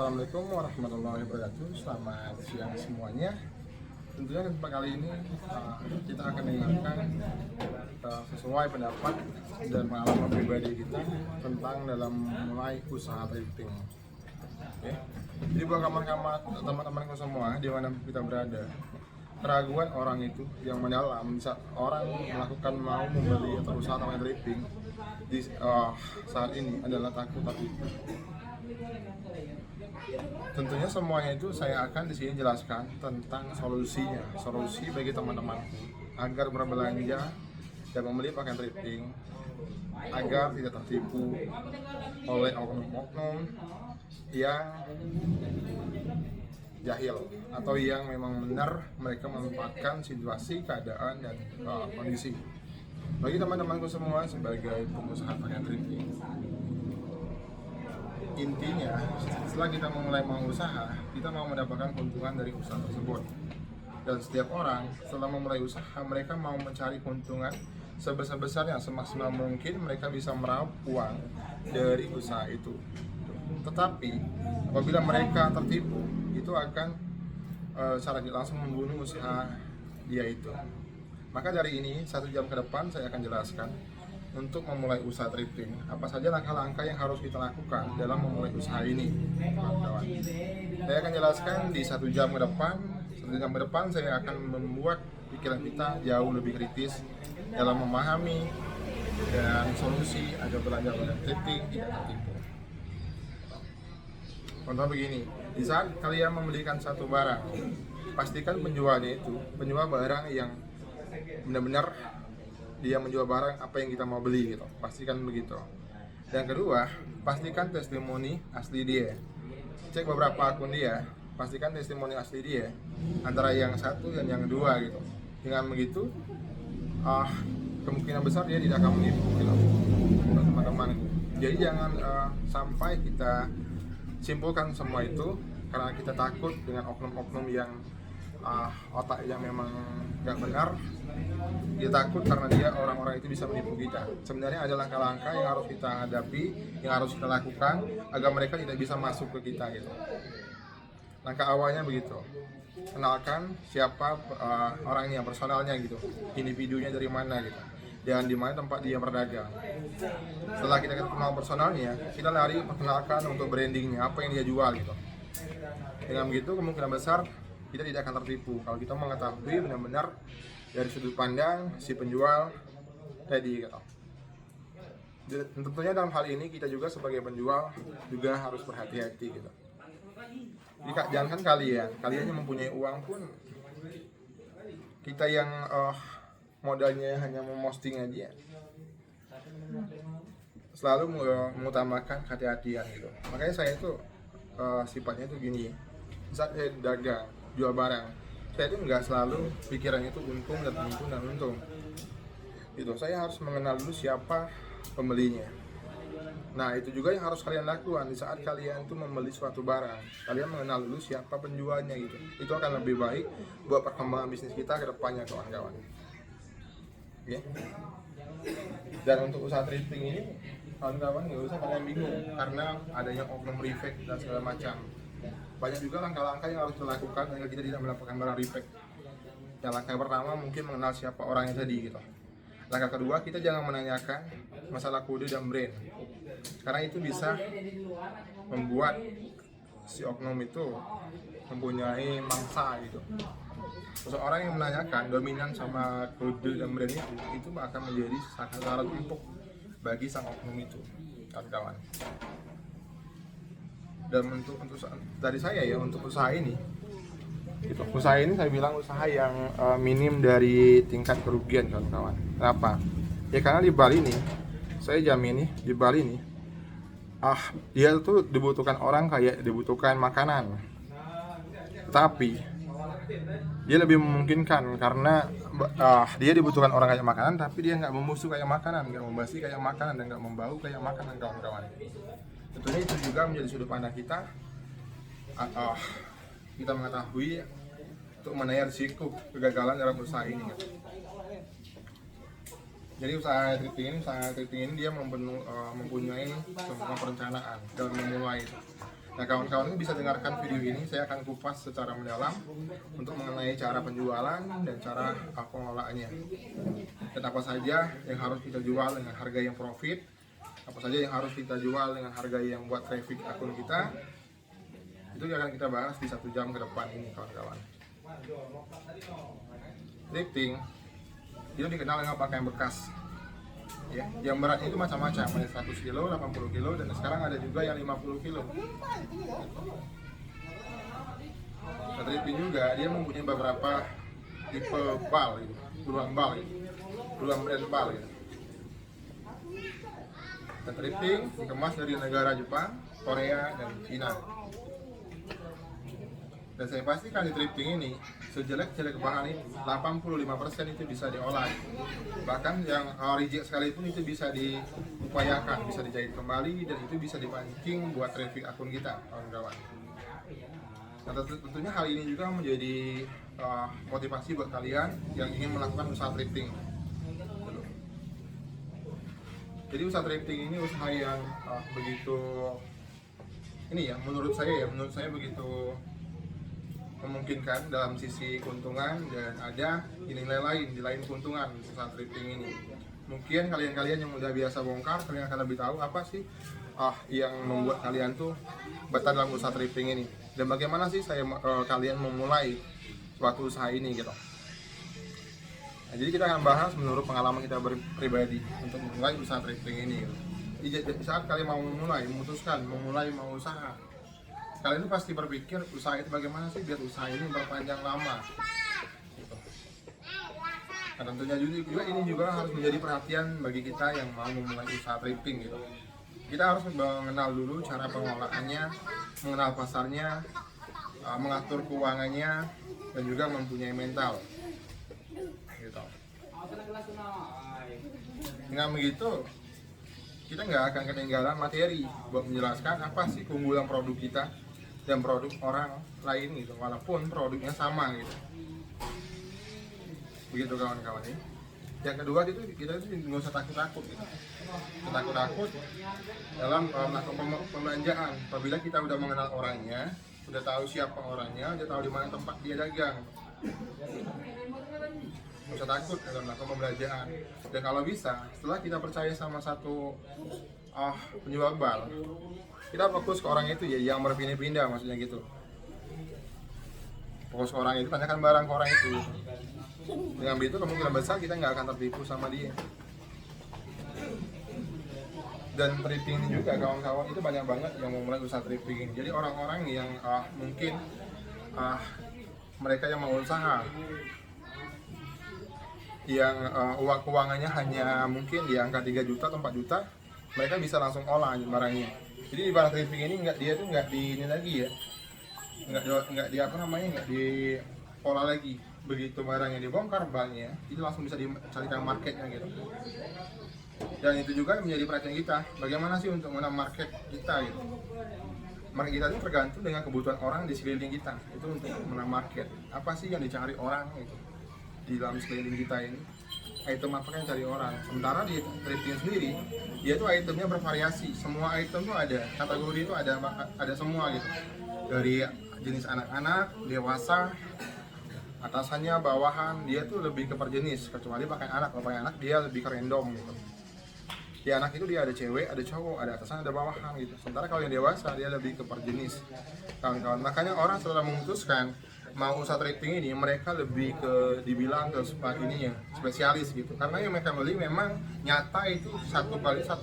Assalamualaikum warahmatullahi wabarakatuh. Selamat siang semuanya. Tentunya kali ini kita akan dengarkan sesuai pendapat dan pengalaman pribadi kita tentang dalam mulai usaha thrifting. Oke. Jadi buat teman-temanku semua di mana kita berada, keraguan orang itu yang mendalam saat orang mau membeli atau usaha thrifting di saat ini adalah takut. Tentunya semuanya itu saya akan di sini jelaskan tentang solusi bagi teman-temanku agar berbelanja dan membeli pakaian thrifting agar tidak tertipu oleh oknum-oknum yang jahil atau yang memang benar mereka memanfaatkan situasi, keadaan, dan kondisi. Bagi teman-temanku semua sebagai pengusaha pakaian thrifting, intinya setelah kita memulai usaha, kita mau mendapatkan keuntungan dari usaha tersebut. Dan setiap orang setelah memulai usaha, mereka mau mencari keuntungan sebesar-besarnya, semaksimal mungkin mereka bisa meraup uang dari usaha itu. Tetapi apabila mereka tertipu, itu akan secara langsung membunuh usaha dia itu. Maka dari ini 1 jam ke depan saya akan jelaskan untuk memulai usaha thrifting, apa saja langkah-langkah yang harus kita lakukan dalam memulai usaha ini, kawan-kawan. Saya akan jelaskan di 1 jam ke depan. 1 jam ke depan saya akan membuat pikiran kita jauh lebih kritis dalam memahami dan solusi agar belanja thrifting tidak tertipu. Contoh begini, di saat kalian membelikan satu barang, pastikan penjualnya itu penjual barang yang benar-benar dia menjual barang apa yang kita mau beli gitu, pastikan begitu. Dan kedua, pastikan testimoni asli dia. Cek beberapa akun dia, pastikan testimoni asli dia antara yang satu dan yang dua gitu. Dengan begitu, kemungkinan besar dia tidak akan menipu gitu, teman-teman. Jadi jangan sampai kita simpulkan semua itu karena kita takut dengan oknum-oknum yang otak yang memang gak benar. Dia takut karena dia orang-orang itu bisa menipu kita. Sebenarnya ada langkah-langkah yang harus kita hadapi, yang harus kita lakukan agar mereka tidak bisa masuk ke kita gitu. Langkah awalnya begitu. Kenalkan siapa orangnya, personalnya gitu, individunya dari mana gitu, dan di mana tempat dia berdagang. Setelah kita kenal personalnya, kita lari perkenalkan untuk brandingnya, apa yang dia jual gitu. Dengan begitu kemungkinan besar kita tidak akan tertipu kalau kita mengetahui benar-benar dari sudut pandang si penjual tadi gitu. Dan tentunya dalam hal ini kita juga sebagai penjual juga harus berhati-hati gitu. Jadi jangan kalian yang mempunyai uang pun, kita yang modalnya hanya memosting aja, selalu mengutamakan kehati-hatian gitu. Makanya saya itu sifatnya itu gini, saat saya dagang jual barang, saya itu nggak selalu pikirannya itu untung gitu. Saya harus mengenal dulu siapa pembelinya. Nah itu juga yang harus kalian lakukan di saat kalian itu membeli suatu barang, kalian mengenal dulu siapa penjualnya gitu. Itu akan lebih baik buat perkembangan bisnis kita ke depannya, kawan-kawan. Oke. Dan untuk usaha thrifting ini, kawan-kawan nggak usah kalian bingung karena adanya oknum refake dan segala macam. Banyak juga langkah-langkah yang harus dilakukan agar kita tidak mendapatkan barang refake. Yang langkah pertama mungkin mengenal siapa orangnya tadi gitu. Langkah kedua, kita jangan menanyakan masalah kode dan brand, karena itu bisa membuat si oknum itu mempunyai mangsa gitu. Seseorang yang menanyakan dominan sama kode dan brand itu akan menjadi sasaran empuk bagi sang oknum itu, kawan-kawan. Dan untuk dari saya ya, untuk usaha ini gitu. Usaha ini saya bilang usaha yang minim dari tingkat kerugian, kawan-kawan. Kenapa? Ya karena di Bali nih, saya jamin nih, di Bali nih dia tuh dibutuhkan makanan. Tapi dia lebih memungkinkan karena dia dibutuhkan orang kayak makanan, tapi dia nggak membusuk kayak makanan, nggak membasi kayak makanan, dan nggak membau kayak makanan, kawan-kawan. Tentunya itu juga menjadi sudut pandang kita. Kita mengetahui untuk menilai risiko kegagalan dalam usaha ini. Jadi usaha thrifting ini dia mempunyai semua perencanaan dalam memulai. Nah, kawan-kawan bisa dengarkan video ini, saya akan kupas secara mendalam untuk mengenai cara penjualan dan cara pengelolaannya. Dan apa saja yang harus kita jual dengan harga yang profit, apa saja yang harus kita jual dengan harga yang buat traffic akun kita. Itu yang akan kita bahas di 1 jam ke depan ini, kawan-kawan. Thrifting itu dikenal dengan pakaian bekas. Ya, yang beratnya itu macam-macam, ada 100 kilo, 80 kilo, dan sekarang ada juga yang 50 kilo. Nah, thrifting juga dia mempunyai beberapa tipe bal, gitu. Puluhan brand bal. Gitu. Dan thrifting dikemas dari negara Jepang, Korea, dan Cina. Dan saya pastikan di thrifting ini, sejelek-jelek bahan itu 85% itu bisa diolah. Bahkan yang reject sekalipun itu bisa diupayakan, bisa dijahit kembali, dan itu bisa dipancing buat traffic akun kita, kawan-kawan. Nah, tentunya hal ini juga menjadi motivasi buat kalian yang ingin melakukan usaha thrifting. Jadi usaha thrifting ini usaha yang begitu, ini ya, menurut saya begitu memungkinkan dalam sisi keuntungan, dan ada nilai lain di lain keuntungan usaha thrifting ini. Mungkin kalian-kalian yang udah biasa bongkar, kalian akan lebih tahu apa sih yang membuat kalian tuh betah dalam usaha thrifting ini, dan bagaimana sih kalian memulai suatu usaha ini gitu. Nah, jadi kita akan bahas menurut pengalaman kita pribadi untuk memulai usaha thrifting ini gitu. Di saat kalian mau memutuskan memulai mau usaha, kalian itu pasti berpikir usaha itu bagaimana sih biar usaha ini berpanjang lama gitu. Nah, tentunya juga ini juga harus menjadi perhatian bagi kita yang mau memulai usaha thrifting gitu. Kita harus mengenal dulu cara pengolahannya, mengenal pasarnya, mengatur keuangannya, dan juga mempunyai mental gitu. Dengan begitu kita nggak akan ketinggalan materi buat menjelaskan apa sih keunggulan produk kita dan produk orang lain gitu, walaupun produknya sama gitu. Begitu kawan-kawan ya. Yang kedua itu kita nggak usah takut gitu. Takut dalam melakukan pembelanjaan. Apabila kita udah mengenal orangnya, udah tahu siapa orangnya, udah tahu di mana tempat dia dagang. Nggak usah takut dalam melakukan pembelanjaan. Dan kalau bisa, setelah kita percaya sama satu penjual bal, kita fokus ke orang itu ya, yang berpindah-pindah, maksudnya gitu. Fokus ke orang itu, tanyakan barang ke orang itu. Dengan begitu kemungkinan besar kita nggak akan tertipu sama dia. Dan thrifting ini juga kawan-kawan, itu banyak banget yang mau mulai usaha thrifting ini. Jadi orang-orang yang mungkin mereka yang mau usaha, yang keuangannya hanya mungkin di angka 3 juta atau 4 juta, mereka bisa langsung olah barangnya. Jadi di barang thrifting ini nggak di ini lagi ya, nggak diolah lagi. Begitu barangnya dibongkar bannya, itu langsung bisa dicarikan marketnya gitu. Dan itu juga menjadi perhatian kita, bagaimana sih untuk mengenal market kita gitu. Market kita itu tergantung dengan kebutuhan orang di sekeliling kita. Itu untuk mengenal market, apa sih yang dicari orang gitu di dalam sekeliling kita ini, item apa yang cari orang. Sementara di thrifting sendiri, dia tuh itemnya bervariasi, semua item tuh ada, kategori itu ada semua gitu, dari jenis anak-anak, dewasa, atasannya, bawahan, dia tuh lebih ke per jenis. Kecuali pakaian anak, kalau pakaian anak dia lebih ke random gitu. Di anak itu dia ada cewek, ada cowok, ada atasan, ada bawahan gitu. Sementara kalau yang dewasa dia lebih ke per jenis, kawan-kawan. Makanya orang setelah memutuskan mau usaha thrifting ini, mereka lebih ke dibilang ke ininya spesialis gitu, karena yang mereka beli memang nyata itu satu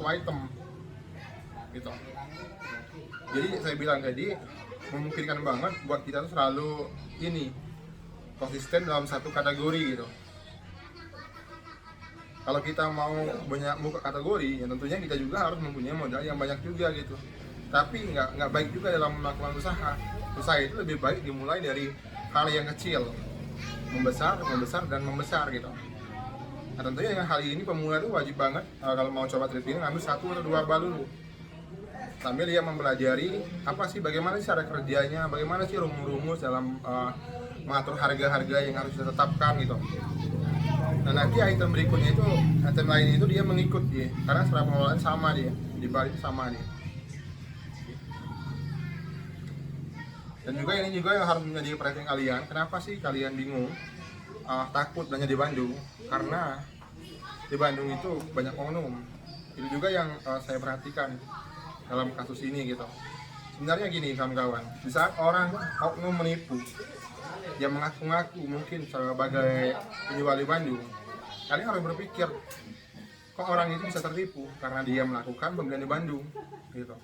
item gitu. Jadi saya bilang tadi, memungkinkan banget buat kita tuh selalu ini konsisten dalam satu kategori gitu. Kalau kita mau banyak buka kategori, ya tentunya kita juga harus mempunyai modal yang banyak juga gitu. Tapi nggak baik juga dalam melakukan usaha. Usaha itu lebih baik dimulai dari hal yang kecil, membesar dan membesar gitu. Nah, tentunya yang hal ini pemula itu wajib banget kalau mau coba thrifting, ambil 1 atau 2 bal dulu. Sambil dia mempelajari apa sih, bagaimana sih cara kerjanya, bagaimana sih rumus-rumus dalam mengatur harga-harga yang harus ditetapkan gitu. Nah, nanti item berikutnya itu, item lain itu dia mengikut dia, karena secara pengelolaan sama dia, di balik sama dia. Dan juga ini juga yang harus menjadi perhatian kalian, kenapa sih kalian bingung takut belanja di Bandung? Karena di Bandung itu banyak oknum. Itu juga yang saya perhatikan dalam kasus ini gitu. Sebenarnya gini kawan-kawan, di saat orang oknum menipu yang mengaku-ngaku mungkin sebagai penjual di Bandung, kalian harus berpikir, kok orang itu bisa tertipu karena dia melakukan pembelian di Bandung gitu.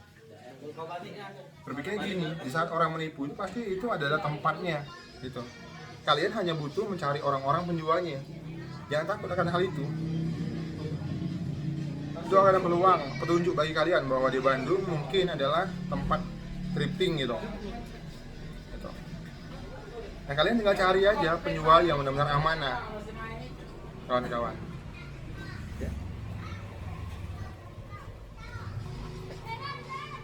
Berpikirnya gini, di saat orang menipu itu pasti itu adalah tempatnya gitu. Kalian hanya butuh mencari orang-orang penjualnya. Jangan takut akan hal itu. Itu akan ada peluang, petunjuk bagi kalian bahwa di Bandung mungkin adalah tempat thrifting gitu. Nah, kalian tinggal cari aja penjual yang benar-benar amanah, kawan-kawan.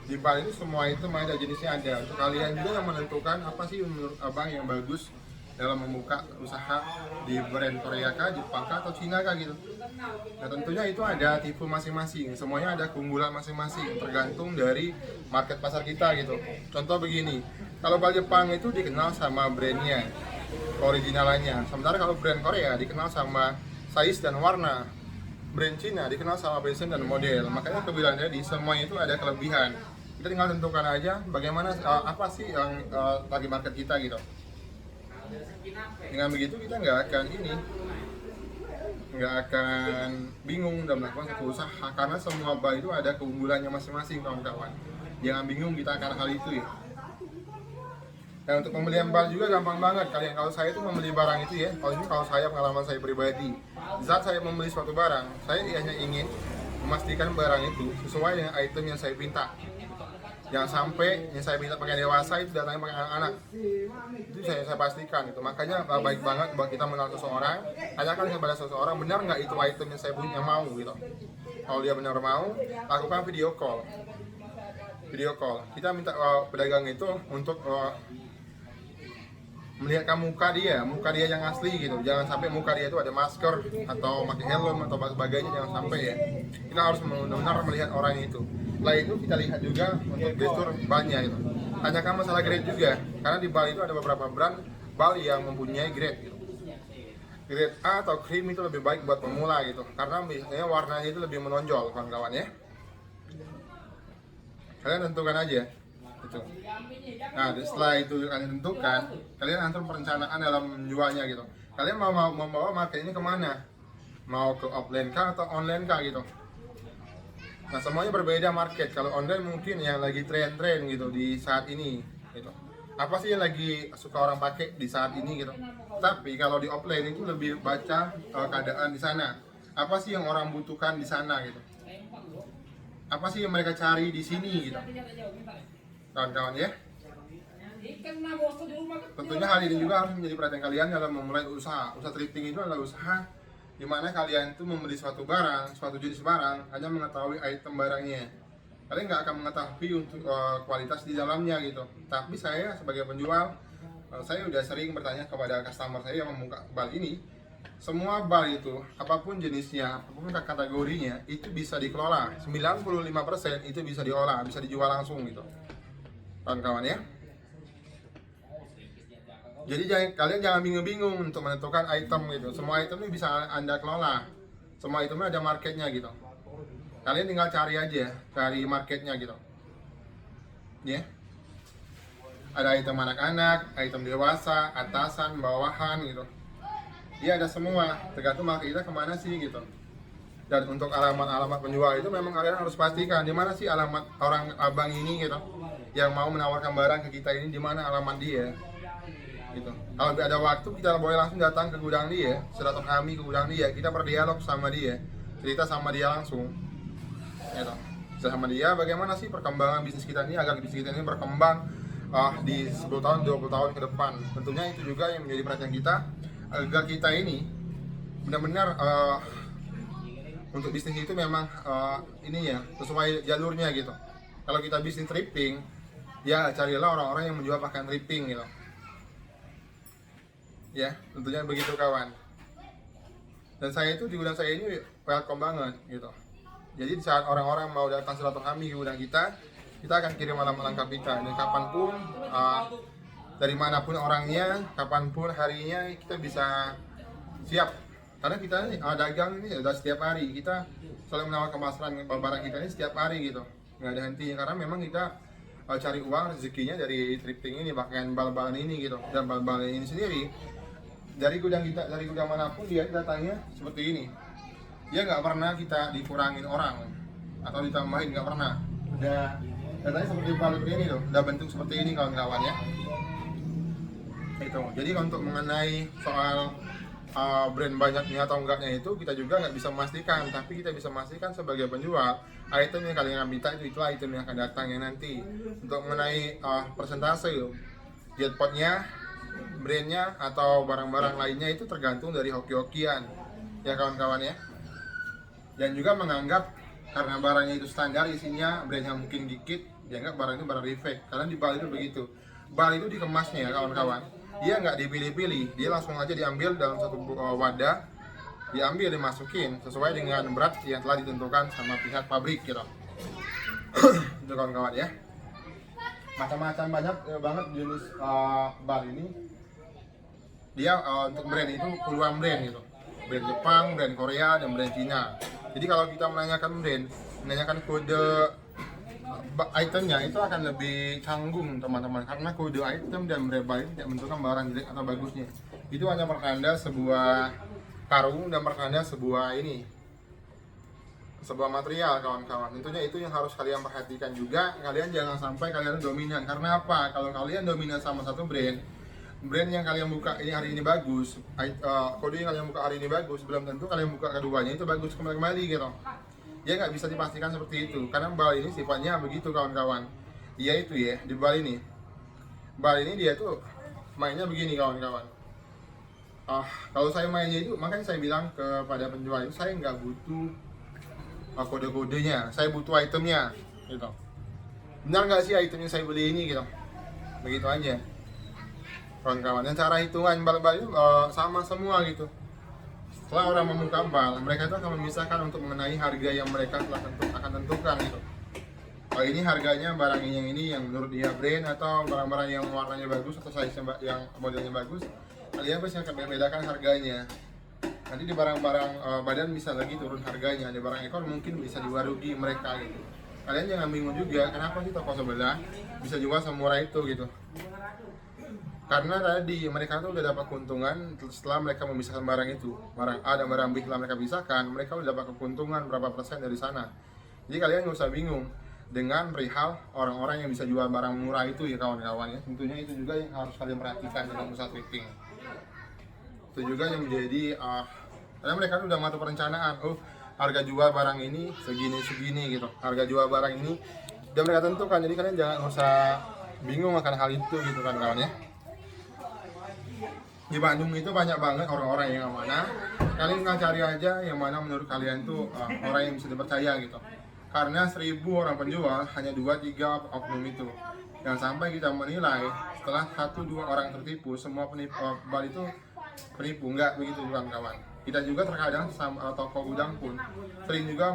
Di Bali itu semua itu ada jenisnya ada. Untuk kalian juga yang menentukan apa sih menurut abang yang bagus dalam membuka usaha di brand Korea kah, Jepang kah, atau Cina kah gitu. Nah tentunya itu ada tipe masing-masing, semuanya ada keunggulan masing-masing, tergantung dari market pasar kita gitu. Contoh begini, kalau bal Jepang itu dikenal sama brandnya, originalannya. Sementara kalau brand Korea dikenal sama size dan warna. Brand Cina dikenal sama fashion dan model. Makanya aku bilang tadi, semuanya itu ada kelebihan. Kita tinggal tentukan aja bagaimana apa sih yang target market kita gitu. Dengan begitu kita nggak akan bingung dalam melakukan satu usaha, karena semua bal itu ada keunggulannya masing-masing kawan-kawan. Jangan bingung kita akan hal itu ya. Dan untuk pembelian bal juga gampang banget kalian. Kalau saya itu membeli barang itu ya, kalau saya pengalaman saya pribadi, saat saya membeli suatu barang, saya hanya ingin memastikan barang itu sesuai dengan item yang saya minta. Jangan sampai yang saya minta pakai dewasa itu datangnya pakai anak-anak. Itu saya pastikan itu. Makanya baik banget buat kita mengenal seseorang, tanyakan kepada seseorang benar nggak itu item yang saya punya mau gitu. Kalau dia benar mau, lakukan video call. Kita minta pedagang itu untuk melihat muka dia yang asli gitu. Jangan sampai muka dia itu ada masker atau pakai helm atau sebagainya, jangan sampai ya. Kita harus benar-benar melihat orang itu. Setelah itu kita lihat juga untuk gestur balnya gitu. Tanyakan masalah grade juga, karena di bal itu ada beberapa brand bal yang mempunyai grade gitu. Grade A atau cream itu lebih baik buat pemula gitu, karena biasanya warnanya itu lebih menonjol kawan-kawan ya. Kalian tentukan aja gitu. Nah setelah itu kalian tentukan, kalian atur perencanaan dalam menjualnya gitu. Kalian mau membawa market ini kemana? Mau ke offline kah atau online kah gitu. Nah semuanya berbeda market. Kalau online mungkin yang lagi tren-tren gitu di saat ini gitu. Apa sih yang lagi suka orang pakai di saat ini gitu. Tapi kalau di offline itu lebih baca keadaan di sana. Apa sih yang orang butuhkan di sana gitu. Apa sih yang mereka cari di sini gitu. Kawan-kawan ya. Tentunya hal ini juga harus menjadi perhatian kalian dalam memulai usaha. Usaha thrifting itu adalah usaha di mana kalian itu membeli suatu barang, suatu jenis barang, hanya mengetahui item barangnya. Kalian nggak akan mengetahui untuk kualitas di dalamnya gitu. Tapi saya sebagai penjual, saya udah sering bertanya kepada customer saya yang membuka bal ini. Semua bal itu, apapun jenisnya, apapun kategorinya, itu bisa dikelola. 95% itu bisa diolah, bisa dijual langsung gitu. Kawan-kawan ya. Jadi kalian jangan bingung-bingung untuk menentukan item gitu. Semua item ini bisa Anda kelola. Semua itemnya ada marketnya gitu. Kalian tinggal cari aja, cari marketnya gitu. Ya. Ada item anak-anak, item dewasa, atasan, bawahan gitu. Ya ada semua, tergantung market kita kemana sih gitu. Dan untuk alamat-alamat penjual itu memang kalian harus pastikan di mana sih alamat orang abang ini gitu. Yang mau menawarkan barang ke kita ini, di mana alamat dia. Gitu. Kalau ada waktu kita boleh langsung datang ke gudang dia, silaturahmi ke gudang dia, kita berdialog sama dia, cerita sama dia langsung, gitu. Cerita sama dia bagaimana sih perkembangan bisnis kita ini agar bisnis kita ini berkembang di 10 tahun, 20 tahun ke depan. Tentunya itu juga yang menjadi perhatian kita agar kita ini benar-benar untuk bisnis itu memang ini ya sesuai jalurnya gitu. Kalau kita bisnis thrifting, ya carilah orang-orang yang menjual pakaian thrifting gitu. Ya, tentunya begitu kawan. Dan saya itu di gudang saya ini welcome banget gitu. Jadi saat orang-orang mau datang silaturahmi ke gudang kita akan kirim alam lengkap kita. Dan kapanpun dari manapun orangnya, kapanpun harinya kita bisa siap. Karena kita ini dagang ini udah setiap hari, kita selalu menawarkan pasaran barang kita ini setiap hari gitu, nggak ada hentinya. Karena memang kita cari uang rezekinya dari thrifting ini, pakaian bal-balan ini gitu. Dan bal-balan ini sendiri dari gudang kita, dari gudang manapun dia datangnya seperti ini. Dia nggak pernah kita dikurangin orang atau ditambahin, nggak pernah. Udah datanya seperti balut ini loh, udah bentuk seperti ini kawan-kawan ya. Itu. Jadi untuk mengenai soal brand banyaknya atau enggaknya itu kita juga nggak bisa memastikan, tapi kita bisa memastikan sebagai penjual item yang kalian minta itulah item yang akan datang yang nanti. Untuk mengenai persentase jetpotnya, brandnya atau barang-barang lainnya itu tergantung dari hoki-hokian ya kawan-kawan ya. Dan juga menganggap karena barangnya itu standar isinya, brandnya mungkin dikit, dianggap barang itu barang defect. Karena di Bali itu begitu, Bali itu dikemasnya ya kawan-kawan, dia nggak dipilih-pilih, dia langsung aja diambil dalam satu wadah, diambil dimasukin sesuai dengan berat yang telah ditentukan sama pihak pabrik gitu. Itu kawan-kawan ya. Macam-macam banyak banget jenis bar ini. Dia untuk brand itu puluhan brand gitu, brand Jepang, brand Korea, dan brand Cina. Jadi kalau kita menanyakan brand, menanyakan kode itemnya itu akan lebih canggung teman-teman, karena kode item dan brand Bali tidak menentukan barang jelek atau bagusnya. Itu hanya pertanda sebuah karung dan pertanda sebuah sebuah material kawan-kawan. Tentunya itu yang harus kalian perhatikan juga. Kalian jangan sampai kalian dominan. Karena apa? Kalau kalian dominan sama satu brand yang kalian buka ini hari ini bagus, kode yang kalian buka hari ini bagus, belum tentu kalian buka keduanya itu bagus kembali gitu. Ya nggak bisa dipastikan seperti itu, karena Bali ini sifatnya begitu kawan-kawan. Dia itu ya, di Bali ini dia tuh mainnya begini kawan-kawan. Kalau saya mainnya itu, makanya saya bilang kepada penjual itu, saya nggak butuh kode-kodenya, saya butuh itemnya gitu. Benar nggak sih itemnya saya beli ini gitu, begitu aja kawan-kawan. Dan cara hitungan bal-bal itu sama semua gitu. Setelah orang membuka bal, mereka itu akan memisahkan untuk mengenai harga yang mereka telah akan tentukan gitu. Oh, ini harganya barang yang ini yang menurut dia brand, atau barang-barang yang warnanya bagus atau size yang modelnya bagus, kalian pasti akan membedakan harganya. Nanti di barang-barang badan bisa lagi turun harganya, di barang ekor mungkin bisa diwarugi mereka gitu. Kalian jangan bingung juga, kenapa sih toko sebelah bisa jual semurah itu gitu. Karena tadi mereka tuh udah dapat keuntungan setelah mereka memisahkan barang itu, barang A dan barang B setelah mereka pisahkan, mereka udah dapat keuntungan berapa persen dari sana. Jadi kalian nggak usah bingung dengan perihal orang-orang yang bisa jual barang murah itu ya kawan-kawan ya. Tentunya itu juga yang harus kalian perhatikan dalam usaha thrifting. Itu juga yang menjadi karena mereka tuh udah ngatur perencanaan, harga jual barang ini segini gitu, harga jual barang ini udah mereka tentukan. Jadi kalian jangan usah bingung akan hal itu gitu kan kawan ya. Di Bandung itu banyak banget orang-orang yang amanah. Kalian nggak cari aja yang mana menurut kalian tuh orang yang bisa dipercaya gitu. Karena 1000 orang penjual hanya 2-3 oknum itu. Jangan sampai kita menilai setelah 1-2 orang tertipu semua penipu bal itu penipu, nggak begitu kawan-kawan. Kita juga terkadang sama toko gudang pun sering juga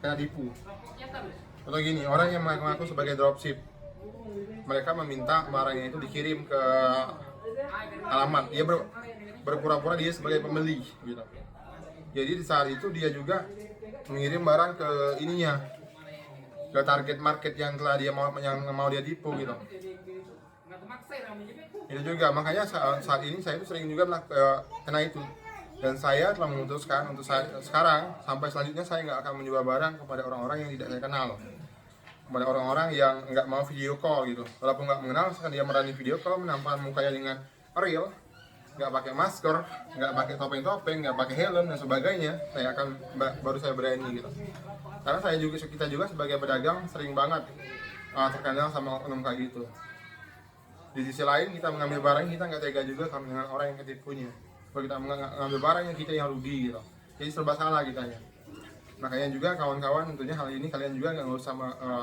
kena tipu. Atau gini, orang yang mengaku sebagai dropship, mereka meminta barangnya itu dikirim ke alamat, dia berpura-pura dia sebagai pembeli gitu. Jadi di saat itu dia juga mengirim barang ke ininya, ke target market yang telah dia mau dia tipu gitu. Itu juga makanya saat ini saya itu sering juga kena itu. Dan saya telah memutuskan untuk sekarang sampai selanjutnya saya nggak akan menjual barang kepada orang-orang yang tidak saya kenal, kepada orang-orang yang nggak mau video call gitu. Walaupun nggak mengenal, sekarang dia merani video call, menampakkan mukanya dengan real, nggak pakai masker, nggak pakai topeng-topeng, nggak pakai helm dan sebagainya, baru saya berani gitu. Karena kita juga sebagai pedagang sering banget terkadang sama oknum kayak gitu. Di sisi lain kita mengambil barang, kita nggak tega juga sama dengan orang yang ketipunya. Kalau kita mengambil barang yang kita yang rugi gitu, jadi serba salah kita ya. Makanya juga kawan-kawan, tentunya hal ini kalian juga nggak usah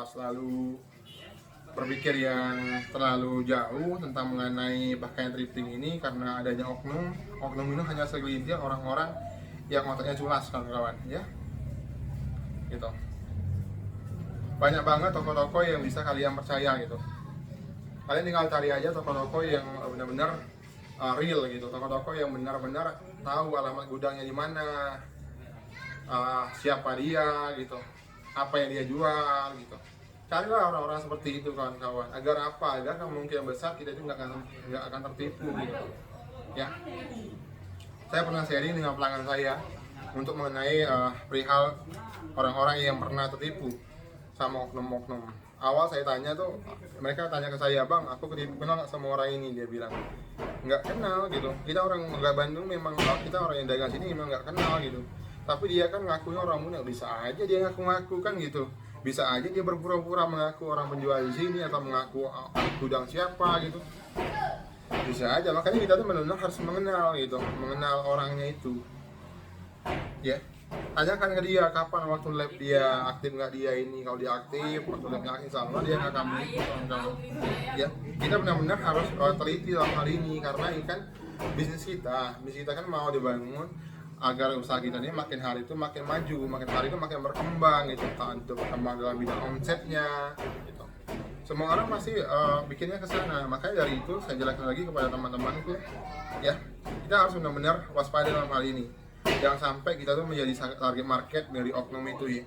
selalu berpikir yang terlalu jauh tentang mengenai pakaian thrifting ini, karena adanya oknum ini hanya segelintir orang-orang yang otaknya culas kawan-kawan ya. Gitu. Banyak banget toko-toko yang bisa kalian percaya gitu. Kalian tinggal cari aja toko-toko yang benar-benar real gitu, toko-toko yang benar-benar tahu alamat gudangnya di mana, siapa dia gitu, apa yang dia jual gitu. Carilah orang-orang seperti itu kawan-kawan, agar apa, agar kemungkinan besar kita itu nggak akan tertipu gitu ya. Saya pernah sharing dengan pelanggan saya untuk mengenai perihal orang-orang yang pernah tertipu sama oknum-oknum. Awal saya tanya tuh, mereka tanya ke saya, bang, aku ketipu, kenal nggak sama orang ini? Dia bilang nggak kenal gitu. Kita orang nggak Bandung, memang kita orang yang dagang sini memang nggak kenal gitu. Tapi dia kan ngakunya orang Muna, bisa aja dia ngaku-ngaku kan gitu. Bisa aja dia berpura-pura mengaku orang penjual di sini atau mengaku gudang siapa gitu. Bisa aja, makanya kita tuh benar-benar harus mengenal gitu, mengenal orangnya itu. Ya, tanyakan ke dia kapan waktu lab dia aktif nggak dia ini. Kalau dia aktif, waktu lab nggak aktif, sama dia nggak akan menipu kawan-kawan. Ya, kita benar-benar harus teliti dalam hal ini karena ini kan bisnis kita kan mau dibangun agar usaha kita ini makin hari itu makin maju, makin hari itu makin berkembang gitu, entah itu berkembang dalam bidang omsetnya gitu. Semua orang pasti bikinnya ke sana. Makanya dari itu saya jelaskan lagi kepada teman-temanku ya, kita harus benar-benar waspada dalam hal ini. Jangan sampai kita tuh menjadi target market dari oknum itu ya.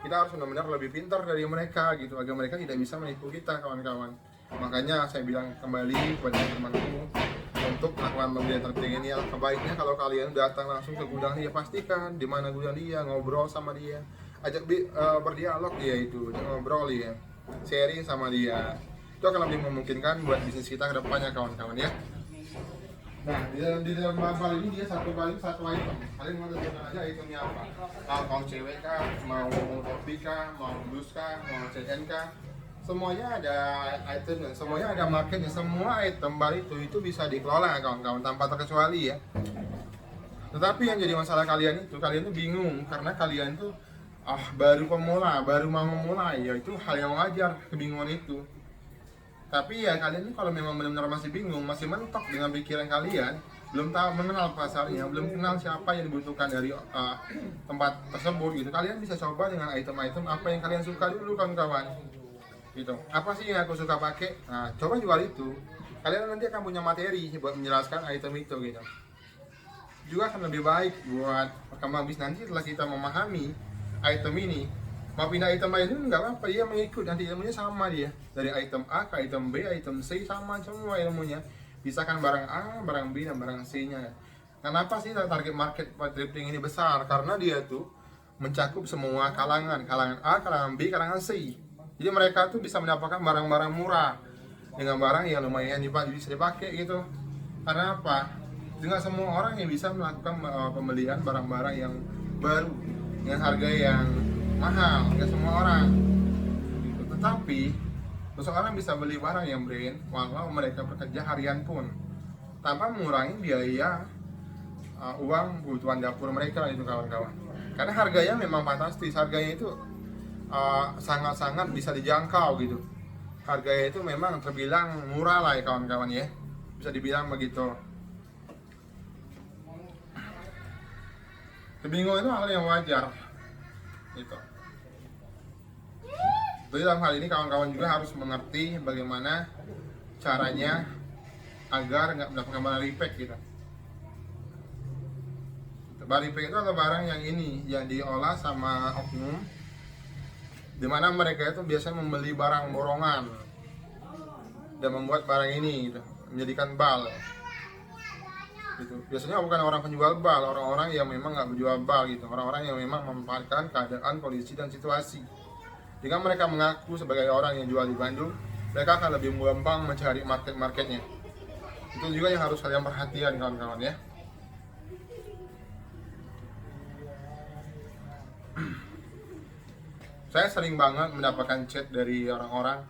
Kita harus benar-benar lebih pintar dari mereka gitu, agar mereka tidak bisa menipu kita kawan-kawan. Makanya saya bilang kembali kepada teman-temanku untuk melakukan pembelian terpenting ini, alangkah baiknya kalau kalian datang langsung ke gudang dia, pastikan di mana gudang dia, ngobrol sama dia, ajak berdialog dia itu, ngobrol ya, sharing sama dia. Itu akan lebih memungkinkan buat bisnis kita ke depannya kawan-kawan ya. Nah, di dalam bal ini dia satu item. Kalian mau tentukan aja itemnya apa. Mau cewek kah, mau topi kah, mau blus kah, mau CN kah, semuanya ada item dan semuanya ada marketnya. Semua item bal itu bisa dikelola kawan-kawan tanpa terkecuali ya. Tetapi yang jadi masalah kalian tuh bingung karena kalian tuh baru pemula, baru mau memulai, ya itu hal yang wajar kebingungan itu. Tapi ya kalian ini kalau memang benar-benar masih bingung, masih mentok dengan pikiran kalian, belum tahu mengenal pasarnya, belum kenal siapa yang dibutuhkan dari tempat tersebut gitu, kalian bisa coba dengan item-item apa yang kalian suka dulu kawan-kawan gitu. Apa sih yang aku suka pakai? Nah, coba jual itu. Kalian nanti akan punya materi buat menjelaskan item itu gitu. Juga akan lebih baik buat perkembangan bisnis nanti setelah kita memahami item ini. Mau pindah item lain itu nggak apa-apa, dia mengikut, nanti ilmunya sama dia. Dari item A ke item B, item C, sama semua ilmunya. Pisahkan barang A, barang B, dan barang C-nya. Kenapa sih target market thrifting ini besar? Karena dia tuh mencakup semua kalangan, kalangan A, kalangan B, kalangan C. Jadi mereka tuh bisa mendapatkan barang-barang murah dengan barang yang lumayan bisa dipakai gitu. Karena apa? Dengan semua orang yang bisa melakukan pembelian barang-barang yang baru dengan harga yang mahal, nggak semua orang gitu. Tetapi seseorang bisa beli barang yang brand walau mereka bekerja harian pun tanpa mengurangi biaya uang kebutuhan dapur mereka itu kawan-kawan. Karena harganya memang fantastis, harganya itu sangat-sangat bisa dijangkau gitu. Harganya itu memang terbilang murah lah ya kawan-kawan ya, bisa dibilang begitu. Kebingungan itu hal yang wajar gitu. Jadi dalam hal ini kawan-kawan juga harus mengerti bagaimana caranya agar nggak mendapatkan barang repack gitu. Barang repack itu adalah barang yang ini yang diolah sama oknum, dimana mereka itu biasanya membeli barang borongan dan membuat barang ini gitu, menjadikan bal gitu. Biasanya bukan orang penjual bal, orang-orang yang memang nggak menjual bal gitu, orang-orang yang memang memanfaatkan keadaan, kondisi dan situasi. Jika mereka mengaku sebagai orang yang jual di Bandung, mereka akan lebih gampang mencari market-marketnya. Itu juga yang harus kalian perhatikan kawan-kawan ya. Saya sering banget mendapatkan chat dari orang-orang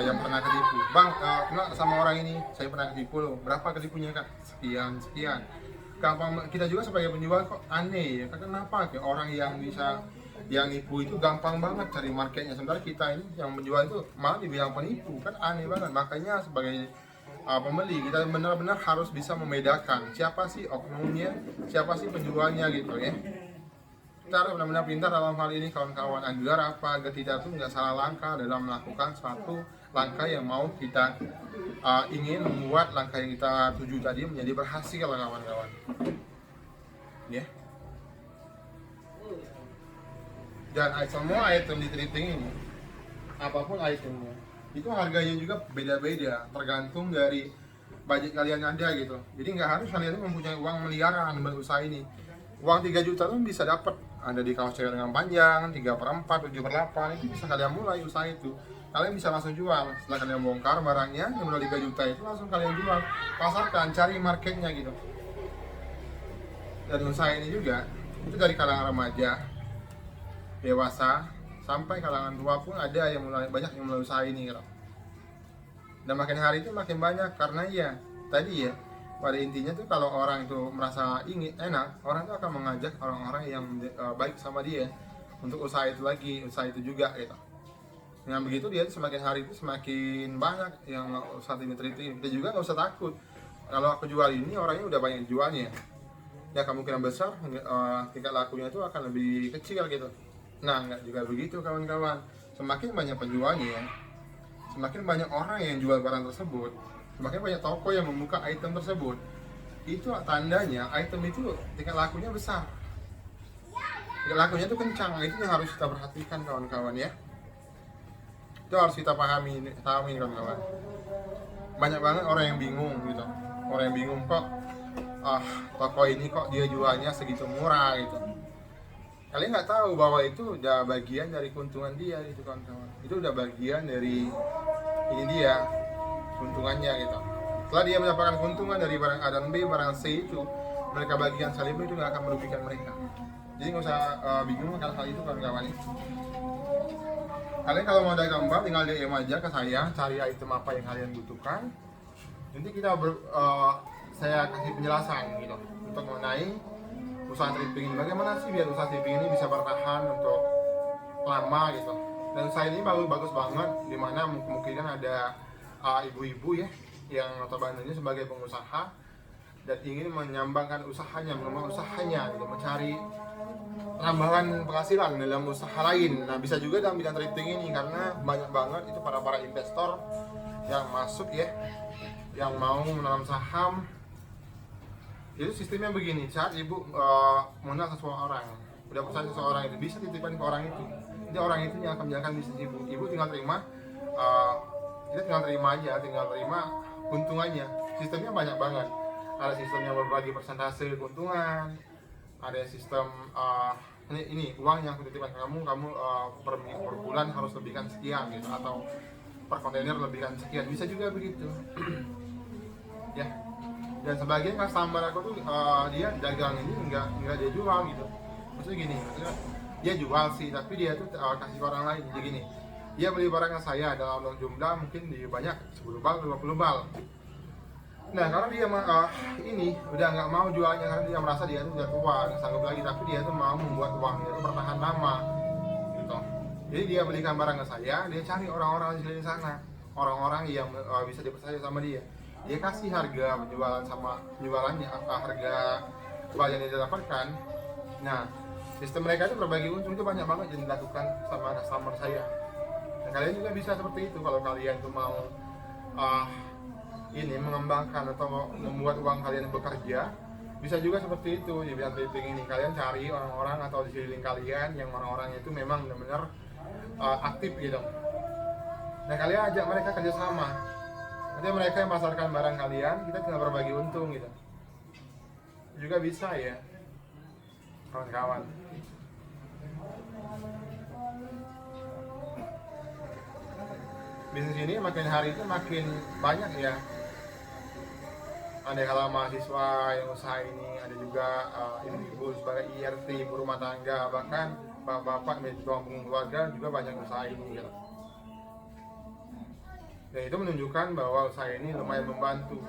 yang pernah ketipu. Bang, kenal sama orang ini, saya pernah ketipu loh. Berapa ketipunya kak? Sekian. Gampang, kita juga sebagai penjual kok aneh ya. Kenapa kayak orang yang nipu itu gampang banget cari marketnya, sementara kita ini yang menjual itu malah dibilang penipu, kan aneh banget. Makanya sebagai pembeli kita benar-benar harus bisa membedakan siapa sih oknumnya, siapa sih penjualnya gitu ya. Kita harus benar-benar pintar dalam hal ini kawan-kawan, agar kita tuh nggak salah langkah dalam melakukan suatu langkah yang mau kita ingin membuat langkah yang kita tuju tadi menjadi berhasil kawan-kawan. Ya. Dan semua item di trading ini, apapun itemnya, itu harganya juga beda-beda, tergantung dari budget kalian ada gitu. Jadi nggak harus kalian itu mempunyai uang miliaran berusaha ini. Uang 3 juta tuh bisa dapat, ada di kaos cewek dengan panjang, 3/4, 7/8, itu bisa kalian mulai usaha itu. Kalian bisa langsung jual, setelah kalian bongkar barangnya yang modal 3 juta itu langsung kalian jual, pasarkan, cari marketnya gitu. Dan usaha ini juga, itu dari kalangan remaja, dewasa, sampai kalangan tua pun ada yang mulai, banyak yang mulai usaha ini gitu. Dan makin hari itu makin banyak, karena ya tadi ya, pada intinya tuh kalau orang itu merasa ingin enak, orang itu akan mengajak orang-orang yang baik sama dia untuk usaha itu lagi, usaha itu juga gitu. Dengan begitu dia tuh semakin hari itu semakin banyak yang usaha ini. Kita juga nggak usah takut, kalau aku jual ini orangnya udah banyak jualnya, ya kemungkinan besar tingkat lakunya itu akan lebih kecil gitu. Nah, nggak juga begitu kawan-kawan. Semakin banyak penjualnya, semakin banyak orang yang jual barang tersebut, semakin banyak toko yang membuka item tersebut. Itu tandanya item itu tingkat lakunya besar, tingkat lakunya itu kencang. Itu yang harus kita perhatikan kawan-kawan ya. Itu harus kita pahami kawan-kawan. Banyak banget orang yang bingung gitu. Orang yang bingung kok toko ini kok dia jualnya segitu murah gitu. Kalian nggak tahu bahwa itu udah bagian dari keuntungan dia gitu kawan-kawan. Itu udah bagian dari ini dia keuntungannya gitu. Setelah dia mendapatkan keuntungan dari barang A dan B, barang C itu mereka bagian saling itu nggak akan merugikan mereka. Jadi nggak usah bingung akan hal itu kawan-kawan. Kalian kalau mau dagang gambar tinggal DM aja ke saya, cari item apa yang kalian butuhkan. Nanti saya kasih penjelasan gitu untuk mengenai usaha tripping ini. Bagaimana sih biar usaha tripping ini bisa bertahan untuk lama gitu. Dan usaha ini bagus banget, dimana kemungkinan ada ibu-ibu ya yang notabene sebagai pengusaha dan ingin menyambangkan usahanya, mengembangkan usahanya gitu, mencari tambahan penghasilan dalam usaha lain. Nah, bisa juga dalam bidang trading ini, karena banyak banget itu para investor yang masuk ya, yang mau menanam saham. Itu sistemnya begini, saat ibu mengenal seseorang, udah percaya seseorang itu, bisa titipkan ke orang itu. Jadi orang itu yang akan menjalankan bisnis ibu. Ibu tinggal terima, kita tinggal terima aja, tinggal terima keuntungannya. Sistemnya banyak banget. Ada sistem yang berbagi persentase keuntungan, ada sistem ini uang yang kutitipkan kamu per bulan harus lebihkan sekian gitu, atau per kontainer lebihkan sekian, bisa juga begitu. Ya. Dan sebagian customer aku tuh dia dagang ini nggak dia jual gitu. Maksudnya gini, dia jual sih, tapi dia tuh kasih ke orang lain. Jadi gini, dia beli barang ke saya dalam jumlah mungkin di banyak 10 bal, 50 bal. Nah, karena dia ini udah nggak mau jualnya, karena dia merasa dia tuh udah tua, nggak sanggup lagi, tapi dia tuh mau membuat uangnya itu bertahan lama gitu. Jadi dia belikan barang ke saya, dia cari orang-orang di sana, orang-orang yang bisa dipercaya sama dia. Dia kasih harga penjualannya, harga jual yang dia dapatkan. Nah, sistem mereka itu berbagi untung itu banyak banget yang dilakukan sama customer saya. Dan kalian juga bisa seperti itu kalau kalian tuh mau ini mengembangkan atau membuat uang kalian bekerja, bisa juga seperti itu di bidang trading ini. Kalian cari orang-orang atau di sekeliling kalian yang orang-orang itu memang benar-benar aktif gitu. Nah, kalian ajak mereka kerjasama. Nanti mereka yang pasarkan barang kalian, kita tinggal berbagi untung gitu. Juga bisa ya, kawan-kawan. Bisnis ini makin hari itu makin banyak ya. Ada kalau mahasiswa yang usaha ini, ada juga ibu-ibu sebagai IRT, ibu rumah tangga, bahkan bapak-bapak menjadi tuang punggung keluarga juga banyak usaha ini gitu. Dan itu menunjukkan bahwa usaha ini lumayan membantu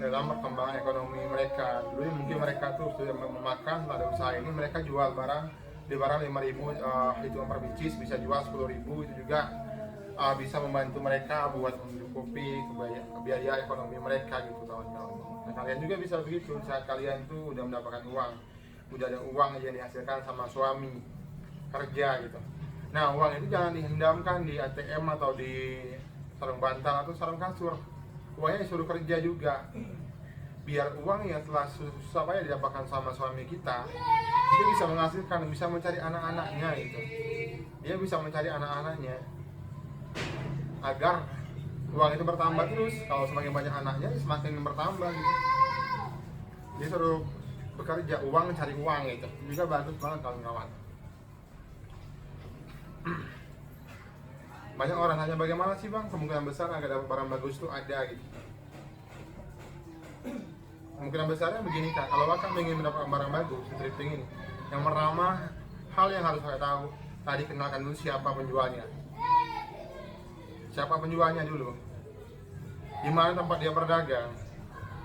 dalam perkembangan ekonomi mereka. Dulu mungkin mereka tuh sudah memakan pada usaha ini, mereka jual barang di barang 5.000 hitungan per biji bisa jual 10.000, itu juga bisa membantu mereka buat mencukupi biaya ekonomi mereka gitu kawan-kawan. Nah, kalian juga bisa begitu saat kalian tuh udah mendapatkan uang, udah ada uang yang dihasilkan sama suami kerja gitu. Nah, uang itu jangan dihendamkan di ATM atau di sarung bantal atau sarung kasur, uangnya disuruh kerja juga, biar uang yang telah susah payah didapatkan sama suami kita itu bisa menghasilkan, bisa mencari anak-anaknya itu, dia bisa mencari anak-anaknya agar uang itu bertambah terus. Kalau semakin banyak anaknya semakin bertambah gitu. Dia suruh bekerja, uang cari uang itu juga bagus banget kawan-kawan. Banyak orang tanya bagaimana sih bang kemungkinan besar agar dapat barang bagus itu ada gitu. Kemungkinan besarnya begini kak, kalau kakak ingin mendapatkan barang bagus di thrifting ini, yang pertama hal yang harus saya tahu tadi, kenalkan dulu siapa penjualnya. Siapa penjualnya dulu, di mana tempat dia berdagang,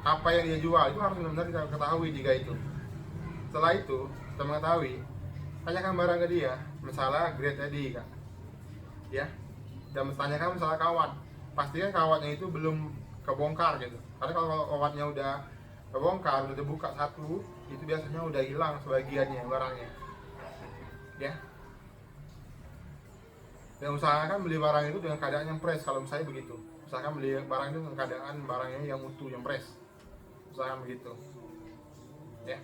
apa yang dia jual, itu harus benar-benar kita ketahui jika itu. Setelah itu kita mengetahui, tanyakan barang ke dia, misalnya grade-nya D kak, ya, dan tanyakan misalnya kawat, pastikan kawatnya itu belum kebongkar gitu, karena kalau kawatnya udah kebongkar, udah dibuka satu, itu biasanya udah hilang sebagiannya barangnya, ya. Dan usahakan beli barang itu dengan keadaan yang fresh. Kalau misalnya begitu, usahakan beli barang itu dengan keadaan barangnya yang utuh, yang fresh, usahakan begitu, ya.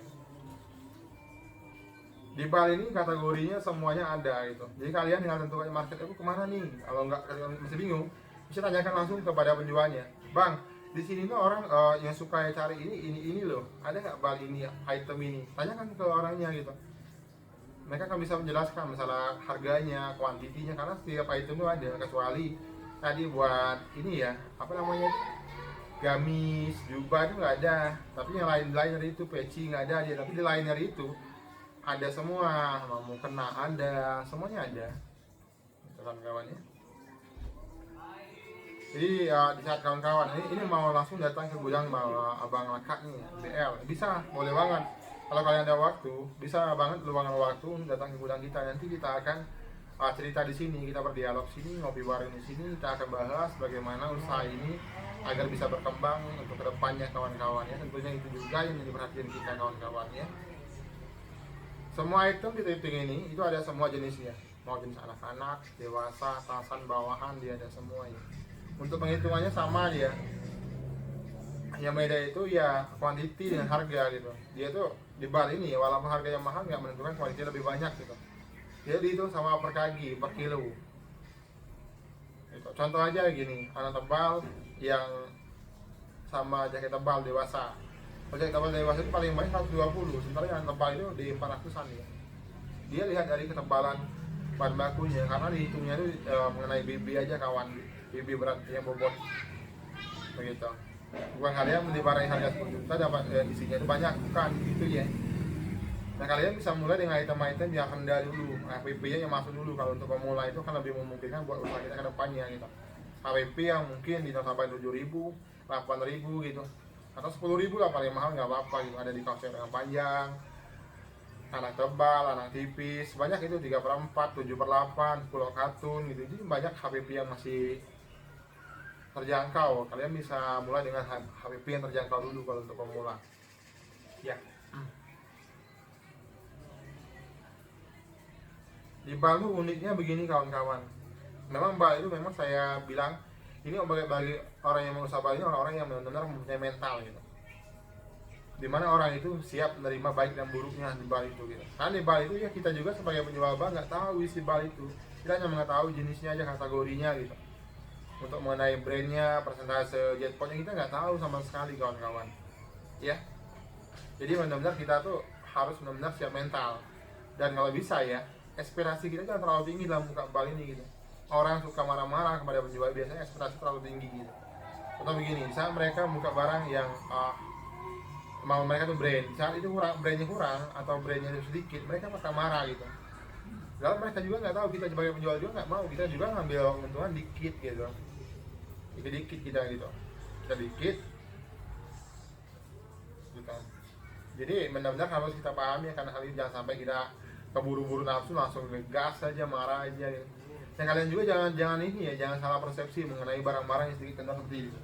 Di Bali ini kategorinya semuanya ada gitu, jadi kalian tinggal tentukan market itu kemana nih. Kalau nggak, kalian masih bingung, bisa tanyakan langsung kepada penjualnya, bang di sini tuh orang yang suka cari ini loh, ada nggak Bali ini item ini, tanyakan ke orangnya gitu. Mereka akan bisa menjelaskan masalah harganya, kuantitinya, karena setiap item itu ada, kecuali tadi buat ini ya, apa namanya, gamis, jubah itu nggak ada, tapi yang lain-lain dari itu, peci nggak ada dia, tapi di lain dari itu ada semua, mau kena ada, semuanya ada, kawan-kawannya. Jadi di saat kawan-kawan ini mau langsung datang ke gudang bawa abang lekak nih, BL, bisa, boleh banget. Kalau kalian ada waktu, bisa banget luangkan waktu datang ke gudang kita. Nanti kita akan cerita di sini, kita berdialog sini, ngopi bareng di sini, kita akan bahas bagaimana usaha ini agar bisa berkembang untuk kedepannya kawan-kawan ya. Tentunya itu juga yang menjadi perhatian kita kawan-kawan ya. Semua item di thrifting ini itu ada semua jenisnya, mau jenis anak-anak, dewasa, atasan, bawahan, dia ada semua ya. Untuk penghitungannya sama dia, yang beda itu ya kuantiti dengan harga gitu. Dia tuh di Bali ini walaupun harganya mahal nggak menentukan kuantiti lebih banyak gitu. Dia dihitung sama per kaki, per kilo gitu. Contoh aja gini, anak tebal yang sama jaket tebal dewasa, kalau jaket tebal dewasa itu paling banyak 120, sementara yang tebal itu di 400an ya. Dia lihat dari ketebalan bahan bakunya, karena dihitungnya itu mengenai BB aja kawan, BB berat yang bobot begitu. Bukan kalian beli barang yang harga 10 juta dapat isinya itu banyak, bukan gitu ya. Nah kalian bisa mulai dengan item-item yang rendah dulu, HPP yang masuk dulu. Kalau untuk pemula itu akan lebih memungkinkan buat usaha kita ke depannya gitu. HPP yang mungkin di sampai 7.000, 8.000 gitu, atau 10.000 lah paling mahal, nggak apa-apa gitu. Ada di kaos yang panjang, anak tebal, anak tipis, banyak itu 3/4, 7/8, 10 katun gitu. Jadi banyak HPP yang masih terjangkau. Kalian bisa mulai dengan HPP yang terjangkau dulu kalau untuk pemula ya. Di Bali uniknya begini kawan-kawan, memang Bali itu memang saya bilang ini bagi orang yang mengusaha Bali ini orang-orang yang benar-benar mempunyai mental gitu, dimana orang itu siap menerima baik dan buruknya di Bali itu gitu. Karena di Bali itu ya kita juga sebagai penjual barang nggak tahu isi Bali itu, kita hanya mengetahui jenisnya aja, kategorinya gitu. Untuk mengenai brandnya, persentase jackpotnya kita nggak tahu sama sekali kawan-kawan ya. Jadi benar-benar kita tuh harus benar-benar siap mental, dan kalau bisa ya ekspektasi kita jangan terlalu tinggi dalam buka Bali ini gitu. Orang suka marah-marah kepada penjual biasanya ekspektasi terlalu tinggi gitu. Atau begini, misalnya mereka buka barang yang mau mereka tuh brand, saat itu brandnya kurang atau brandnya sedikit, mereka bakal marah gitu. Lalu mereka juga nggak tahu, kita sebagai penjual juga nggak mau, kita juga ngambil keuntungan dikit gitu, dikit kita gitu, kita dikit gitu. Jadi benar-benar harus kita pahami karena hal ini, jangan sampai kita keburu-buru nafsu langsung ngegas aja, marah aja gitu. Dan kalian juga jangan ini ya, jangan salah persepsi mengenai barang-barang yang sedikit kendor seperti itu.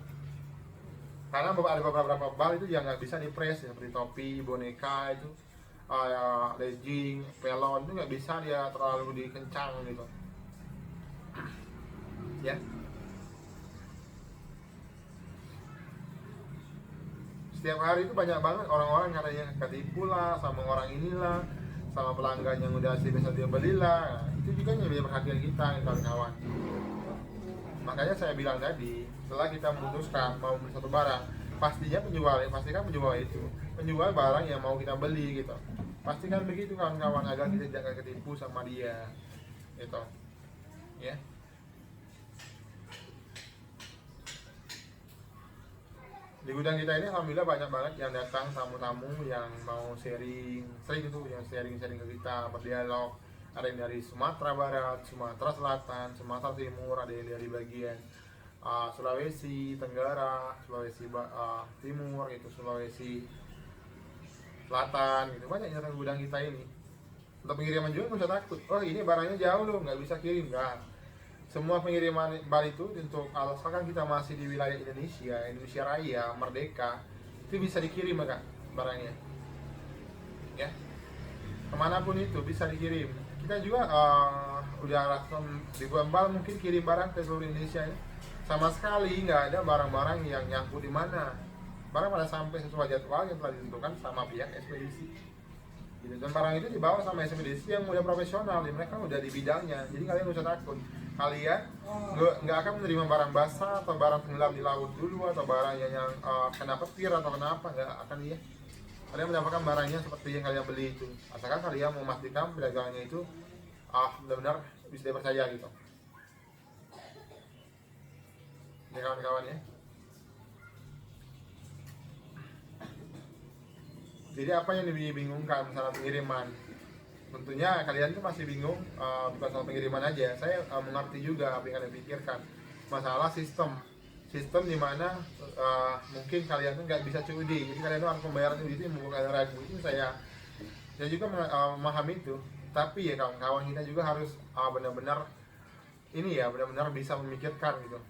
Karena ada beberapa bal itu yang nggak bisa dipres ya, seperti topi, boneka itu, legging, pelon itu nggak bisa dia terlalu dikencang gitu ya. Setiap hari itu banyak banget orang-orang katanya ketipu lah sama orang inilah, sama pelanggan yang udah biasa dia belilah. Nah, itu juga yang jadi perhatian kita kawan-kawan. Makanya saya bilang tadi, setelah kita memutuskan mau beli satu barang, pastinya pastikan penjual itu penjual barang yang mau kita beli gitu. Pastikan begitu kawan-kawan agar kita tidak ketipu sama dia gitu ya. Di gudang kita ini alhamdulillah banyak banget yang datang, tamu-tamu yang mau sering itu yang sharing ke kita, berdialog. Ada yang dari Sumatera Barat, Sumatera Selatan, Sumatera Timur, ada yang dari bagian Sulawesi Tenggara, Sulawesi Timur, itu Sulawesi Selatan, gitu. Banyak yang datang ke gudang kita ini. Untuk pengiriman juga nggak usah takut. Oh ini barangnya jauh loh, nggak bisa kirim, nggak. Semua pengiriman bar itu untuk asalkan kita masih di wilayah Indonesia Raya, Merdeka, itu bisa dikirim ya kak barangnya. Ya, kemanapun itu bisa dikirim. Kita juga udah ratusan ribuan bar mungkin kirim barang ke seluruh Indonesia ya. Sama sekali nggak ada barang-barang yang nyangkut di mana. Barang pada sampai sesuai jadwal yang telah ditentukan sama pihak ekspedisi. Gitu. Dan barang itu dibawa sama ekspedisi yang udah profesional, mereka udah di bidangnya. Jadi kalian nggak usah takut. Kalian nggak akan menerima barang basah atau barang tenggelam di laut dulu atau barang yang kena petir atau kenapa, nggak akan ya. Kalian mendapatkan barangnya seperti yang kalian beli itu, asalkan kalian memastikan pedagangnya itu benar-benar bisa dipercaya gitu ya kawan-kawan ya. Jadi apa yang dibingungkan masalah pengiriman? Tentunya kalian tuh masih bingung, bukan soal pengiriman aja. Saya mengerti juga apa yang kalian pikirkan, masalah sistem dimana mungkin kalian tuh nggak bisa COD, jadi kalian tuh harus membayar itu membuat kalian ragu. Itu saya juga memahami itu. Tapi ya kawan-kawan, kita juga harus benar-benar ini ya, benar-benar bisa memikirkan gitu.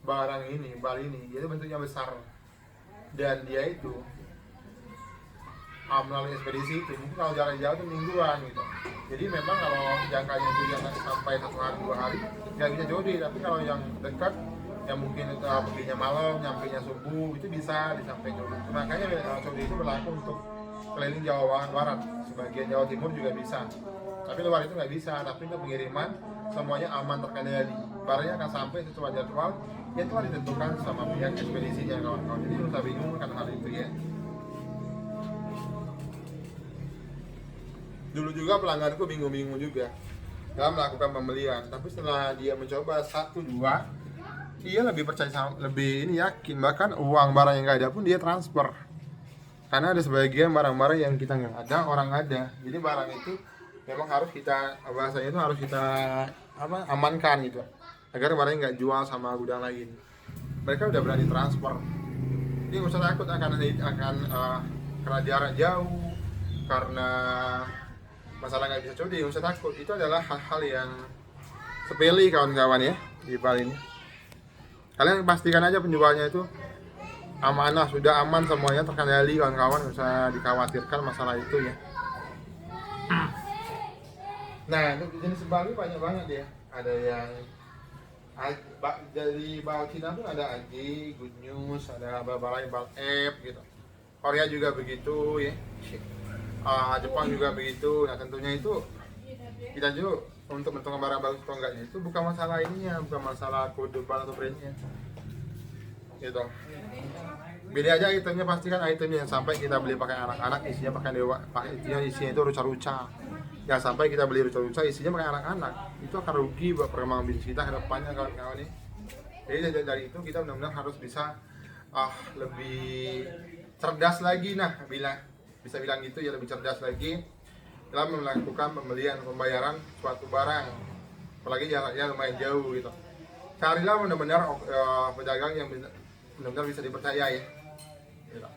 Barang ini, dia itu bentuknya besar dan dia itu melalui ekspedisi itu mungkin kalau jarak jauh itu mingguan gitu. Jadi memang kalau jangkanya itu jangan sampai 1 hari 2 hari nggak bisa jodi, tapi kalau yang dekat yang mungkin perginya malam nyampainya subuh itu bisa disampaikan jodi. Makanya jodi itu berlaku untuk keliling Jawa Barat, sebagian Jawa Timur juga bisa, tapi luar itu nggak bisa. Tapi untuk pengiriman semuanya aman terkendali, barangnya akan sampai sesuai jadwal yang telah ditentukan sama pihak ekspedisinya kawan-kawan. Jadi nggak usah bingung karena hal itu ya. Dulu juga pelangganku bingung-bingung juga dalam melakukan pembelian, tapi setelah dia mencoba 1-2, dia lebih percaya, lebih ini yakin, bahkan uang barang yang nggak ada pun dia transfer. Karena ada sebagian barang-barang yang kita nggak ada, orang ada. Jadi barang itu memang harus kita, bahasanya itu harus kita amankan gitu, agar barangnya nggak jual sama gudang lain. Mereka udah berani transfer. Jadi nggak usah takut akan karena jarak jauh, karena masalah nggak bisa COD, nggak usah takut. Itu adalah hal-hal yang sepele kawan-kawan ya di Bali ini. Kalian pastikan aja penjualnya itu amanah, sudah aman semuanya terkendali kawan-kawan, nggak usah dikhawatirkan masalah itu ya. Nah untuk jenis Bali banyak banget ya, ada yang dari Bal Cina pun ada Aji, Good News, ada beberapa lain Bal App gitu. Korea juga begitu ya. Jepang juga begitu. Nah tentunya itu kita juga untuk menentukan barang bagus atau enggaknya itu bukan masalah ininya, bukan masalah kode barang atau brandnya gitu. Beda aja itemnya, pastikan itemnya yang sampai kita beli pakai anak-anak isinya pakai isinya itu ruca-ruca. Yang sampai kita beli ruca-ruca isinya pakai anak-anak, itu akan rugi buat perkembangan bisnis kita ke depannya kawan-kawan nih. Jadi dari itu kita benar-benar harus bisa lebih cerdas lagi, nah bisa bilang gitu ya, lebih cerdas lagi dalam melakukan pembayaran suatu barang, apalagi jaraknya lumayan jauh gitu. Carilah benar-benar pedagang yang benar-benar bisa dipercaya ya gitu.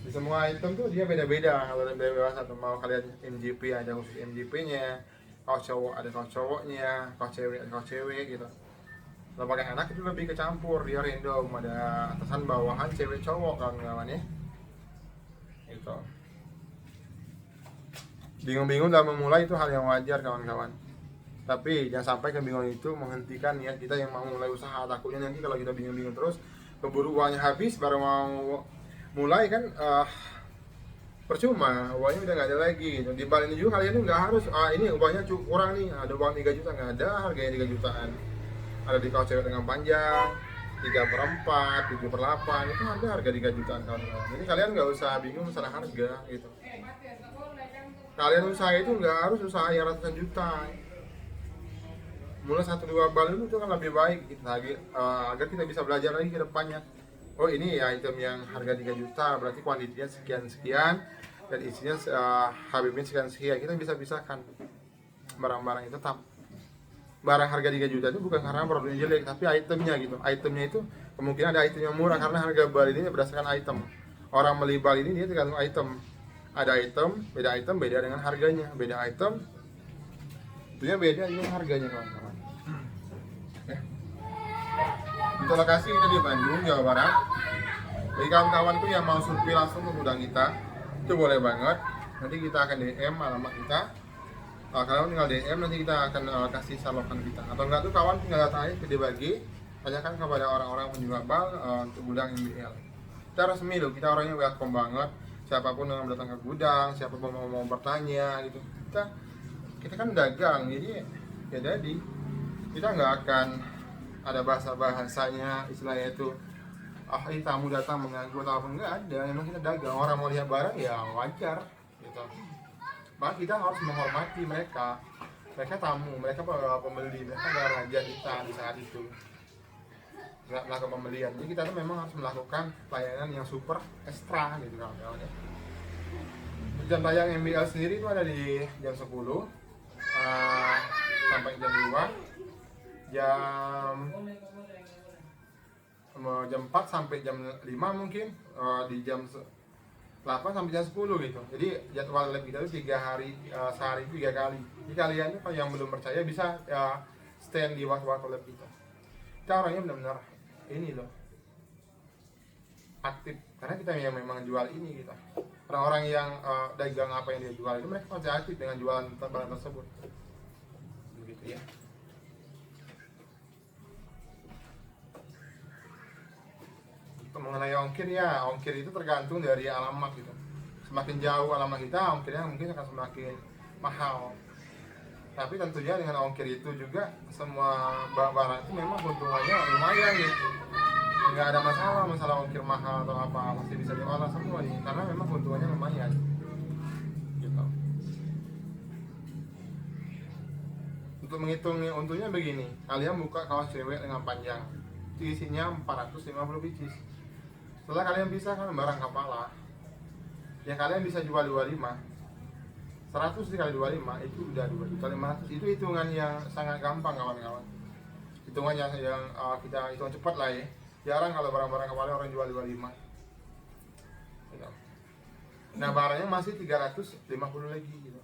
Di semua item tuh dia beda-beda. Kalau yang bebas atau mau kalian MGP ada khusus MGP-nya, kalau cowok ada kalau cowoknya, kalau cewek ada kalau cewek gitu. Kalau pakai anak itu lebih kecampur, dia random, ada atasan bawahan cewek cowok kawan-kawan ya. Gitu. Bingung-bingung dalam memulai itu hal yang wajar kawan-kawan. Tapi jangan sampai kebingungan itu menghentikan niat kita yang mau mulai usaha. Takutnya nanti kalau kita bingung-bingung terus, keburu uangnya habis baru mau mulai kan, percuma, uangnya udah nggak ada lagi gitu. Di Bali ini juga kalian nggak harus ini uangnya kurang nih, ada uang 3 juta, nggak ada harganya 3 jutaan. Ada di kaos cewek dengan panjang 3/4, 7/8, itu ada harga 3 jutaan kawan-kawan. Jadi kalian nggak usah bingung masalah harga gitu. Kalian usaha itu nggak harus usaha yang ratusan juta. Mulai 1-2 balon itu kan lebih baik gitu, agar kita bisa belajar lagi ke depannya. Oh ini ya item yang harga 3 juta, berarti kuantitinya sekian-sekian dan isinya HBB sekian-sekian. Kita bisa pisahkan barang-barang itu. Tetap barang harga 3 juta itu bukan karena produknya jelek, tapi itemnya gitu. Itemnya itu kemungkinan ada item yang murah karena harga bal ini berdasarkan item. Orang beli bal ini dia tergantung item. Ada item beda dengan harganya. Beda item tentunya beda dengan harganya kawan-kawan. Untuk lokasi kita di Bandung, Jawa Barat. Bagi kawan-kawan tuh yang mau survei langsung ke gudang kita, itu boleh banget. Nanti kita akan DM alamat kita. Kalau tinggal DM nanti kita akan kasih salokan kita. Atau enggak tuh kawan tinggal datang aja ke dibagi, tanyakan kepada orang-orang penjual bal untuk gudang MBL. Kita resmi loh, kita orangnya welcome banget. Siapapun yang datang ke gudang, siapapun mau bertanya gitu. Kita kan dagang, jadi ya jadi kita nggak akan ada bahasanya istilahnya itu ini tamu datang mengganggu atau apa, enggak ada. Memang kita dagang, orang mau lihat barang ya wajar gitu. Maka kita harus menghormati mereka tamu, mereka pembeli, mereka adalah raja kita di saat itu nggak melakukan pembelian. Jadi kita tuh memang harus melakukan pelayanan yang super ekstra gitu kawan-kawan ya. Jam tayang MBL sendiri itu ada di jam 10 sampai jam 2, jam 4 sampai jam 5 mungkin, di jam 8 sampai jam 10 gitu. Jadi jadwal lab kita itu 3 hari, sehari 3 kali. Jadi kalian itu kalau yang belum percaya bisa stand di waktu-waktu lab kita. Kita orangnya benar-benar ini loh aktif, karena kita yang memang jual ini gitu. Orang-orang yang dagang apa yang dia jual itu mereka masih aktif dengan jualan barang tersebut. Begitu ya. Mengenai ongkir ya, ongkir itu tergantung dari alamat gitu. Semakin jauh alamat kita, ongkirnya mungkin akan semakin mahal. Tapi tentunya dengan ongkir itu juga semua barang itu memang keuntungannya lumayan gitu. Nggak ada masalah ongkir mahal atau apa, masih bisa diolah semua ini karena memang keuntungannya lumayan gitu. Untuk menghitung untungnya begini, kalian buka kaos cewek dengan panjang, isinya 450 pieces. Setelah kalian pisahkan barang kepala, yang kalian bisa jual 25, 100 dikali 25 itu udah 2.500.000. Itu hitungan yang sangat gampang kawan-kawan. Hitungan yang kita hitung cepat lah ya. Jarang kalau barang-barang kepala orang jual 25 gitu. Nah barangnya masih 350 lagi gitu.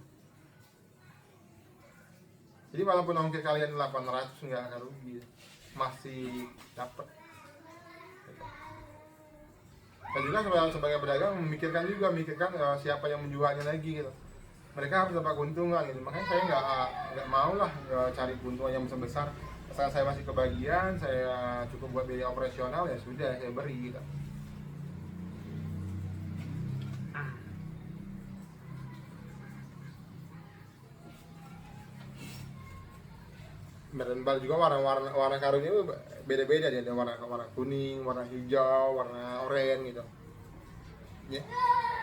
Jadi walaupun ongkir kalian 800 nggak akan rugi, masih dapat. Dan juga sebagai pedagang memikirkan siapa yang menjualnya lagi gitu. Mereka harus dapat keuntungan gitu. Makanya saya nggak mau lah cari keuntungan yang besar. Asal saya masih kebagian, saya cukup buat biaya operasional ya sudah saya beri gitu. Dan bal juga warna karungnya beda-beda dia, ada warna kuning, warna hijau, warna oranye gitu. Ya.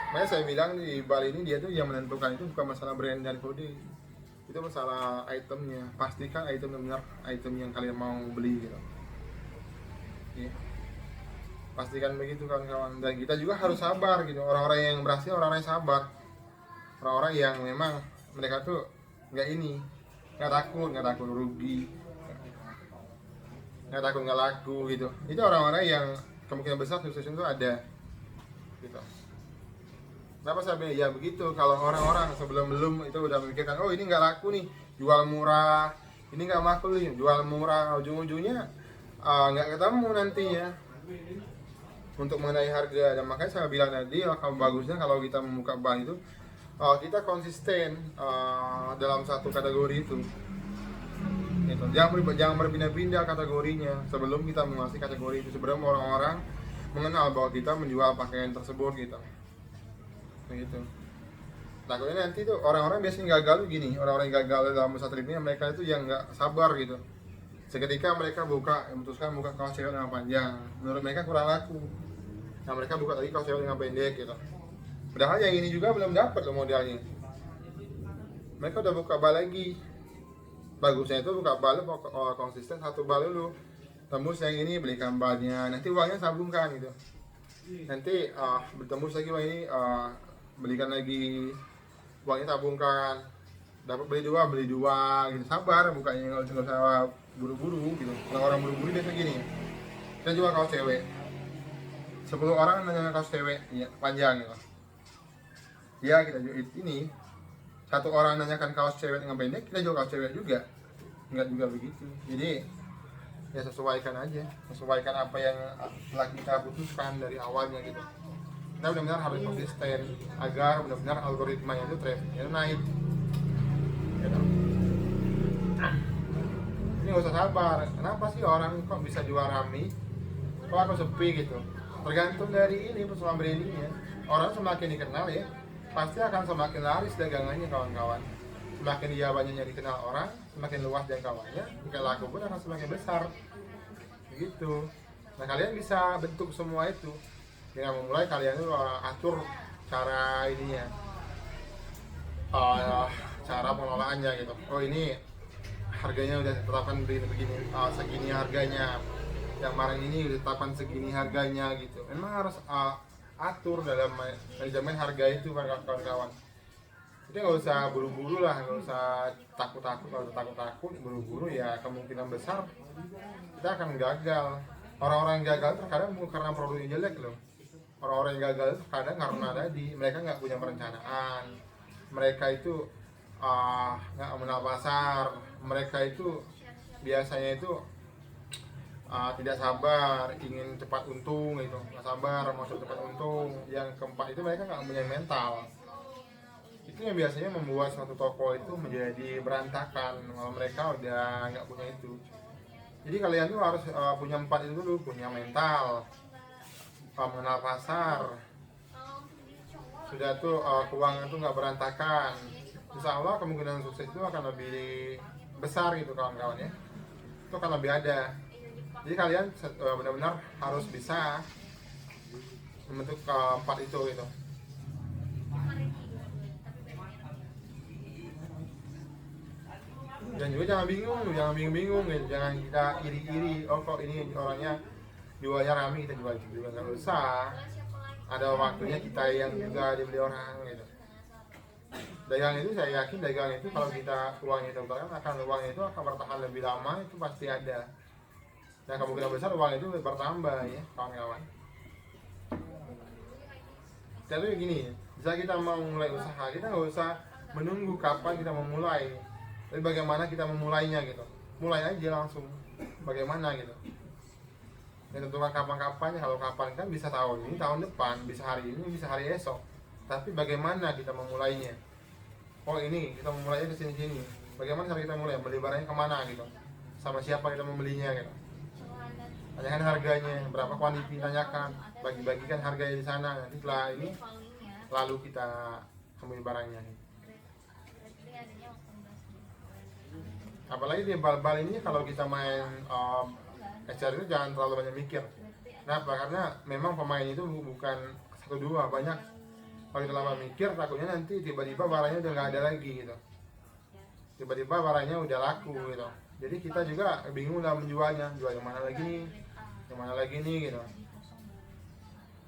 Makanya saya bilang di bal ini dia tuh yang menentukan itu bukan masalah brand dan kode. Itu masalah itemnya. Pastikan item benar, item yang kalian mau beli gitu. Ya. Pastikan begitu kawan-kawan. Dan kita juga harus sabar gitu. Orang-orang yang berhasil, orang-orang yang sabar. Orang-orang yang memang mereka tuh nggak takut rugi, nggak takut nggak laku gitu. Itu orang-orang yang kemungkinan besar sukses itu ada gitu. Kenapa saya bilang ya begitu? Kalau orang-orang belum itu udah memikirkan, oh ini nggak laku nih, jual murah, ini nggak makul nih, jual murah, ujung-ujungnya nggak ketemu nantinya untuk mengenai harga. Dan makanya saya bilang tadi, kalau bagusnya kalau kita membuka bank itu kita konsisten dalam satu kategori itu. gitu. Jangan berpindah-pindah kategorinya sebelum kita menguasai kategori itu, sebelum orang-orang mengenal bahwa kita menjual pakaian tersebut gitu. Begitu. Takutnya nanti tuh orang-orang biasanya gagal tuh gini, orang-orang yang gagal dalam usaha trip ini, mereka itu yang nggak sabar gitu. Seketika mereka memutuskan buka kaos cewek dengan panjang, menurut mereka kurang laku. Nah mereka buka lagi kaos cewek dengan pendek gitu. Padahal yang ini juga belum dapat loh modelnya. Mereka udah buka bal lagi. Bagusnya itu buka bal konsisten satu bal dulu. Tembus yang ini belikan balnya, nanti uangnya sambungkan gitu. Nanti bertembus lagi uang ini belikan lagi, uangnya tabungkan, dapat beli dua gitu. Sabar bukanya, nggak usah buru-buru gitu. Kalau orang buru-buru biasa gini, kita jual kaos cewek 10 orang nanya kaos cewek ya, panjang gitu ya, kita jual ini. Satu orang nanyakan kaos cewek dengan pendek, kita jual kaos cewek juga. Enggak juga begitu. Jadi ya sesuaikan aja, sesuaikan apa yang telah kita putuskan dari awalnya gitu. Kita benar-benar harus konsisten agar benar-benar algoritmanya itu trafficnya itu naik gitu. Ini gak usah sabar. Kenapa sih orang kok bisa jual rame, kok aku sepi gitu? Tergantung dari ini persoalan brandingnya. Orang semakin dikenal ya, pasti akan semakin laris dagangannya kawan-kawan. Semakin dia banyaknya dikenal orang, semakin luas jangkauannya, tingkat laku pun akan semakin besar. Begitu. Nah kalian bisa bentuk semua itu dengan memulai kalian itu atur cara ininya, cara pengelolaannya gitu. Oh ini harganya udah ditetapkan begini, segini harganya. Yang kemarin ini udah ditetapkan segini harganya gitu. Memang harus atur dalam manajemen harga itu kawan-kawan. Jadi nggak usah buru-buru lah, nggak usah takut-takut. Kalau takut-takut buru-buru ya kemungkinan besar kita akan gagal. Orang-orang yang gagal terkadang bukan karena produknya jelek loh. Orang-orang yang gagal terkadang karena tadi mereka nggak punya perencanaan, mereka itu nggak mengenal pasar, mereka itu biasanya itu tidak sabar, ingin cepat untung gitu, nggak sabar mau cepat untung. Yang keempat itu mereka nggak punya mental. Itu yang biasanya membuat suatu toko itu menjadi berantakan kalau mereka udah nggak punya itu. Jadi kalian tuh harus punya 4 itu dulu, punya mental, mengenal pasar, sudah tuh keuangan tuh nggak berantakan. Insya Allah kemungkinan sukses itu akan lebih besar gitu kawan-kawan ya. Itu akan lebih ada. Jadi kalian benar-benar harus bisa membentuk 4 itu gitu. Dan juga jangan bingung gitu. Jangan kita iri-iri, oh kok ini orangnya jualnya rame kita jual juga, nggak usah. Ada waktunya kita yang juga dibeli orang gitu. Dagang itu saya yakin dagang itu kalau kita uangnya itu uangnya itu akan bertahan lebih lama, itu pasti ada. Dan kemungkinan besar uang itu bertambah ya kawan-kawan. Jadi gini, bisa kita mau mulai usaha, kita nggak usah menunggu kapan kita memulai. Tapi bagaimana kita memulainya gitu. Mulai aja langsung. Bagaimana gitu. Ya tentukan kapan-kapannya. Kalau kapan kan bisa tahun ini, tahun depan, bisa hari ini, bisa hari esok. Tapi bagaimana kita memulainya? Oh ini kita memulainya ke sini-sini. Bagaimana cara kita mulai? Beli barangnya kemana gitu? Sama siapa kita membelinya gitu? Tanyakan harganya, berapa kuantiti, tanyakan, bagi-bagikan harganya di sana. Nanti setelah ini lalu kita ambil barangnya. Apalagi di bal-bal ini kalau kita main HR itu jangan terlalu banyak mikir. Kenapa? Karena memang pemain itu bukan 1-2, banyak. Kalau kita lama mikir takutnya nanti tiba-tiba barangnya udah nggak ada lagi gitu. Tiba-tiba barangnya udah laku gitu. Jadi kita juga bingung dalam menjualnya, jual yang mana lagi nih, yang mana lagi nih gitu.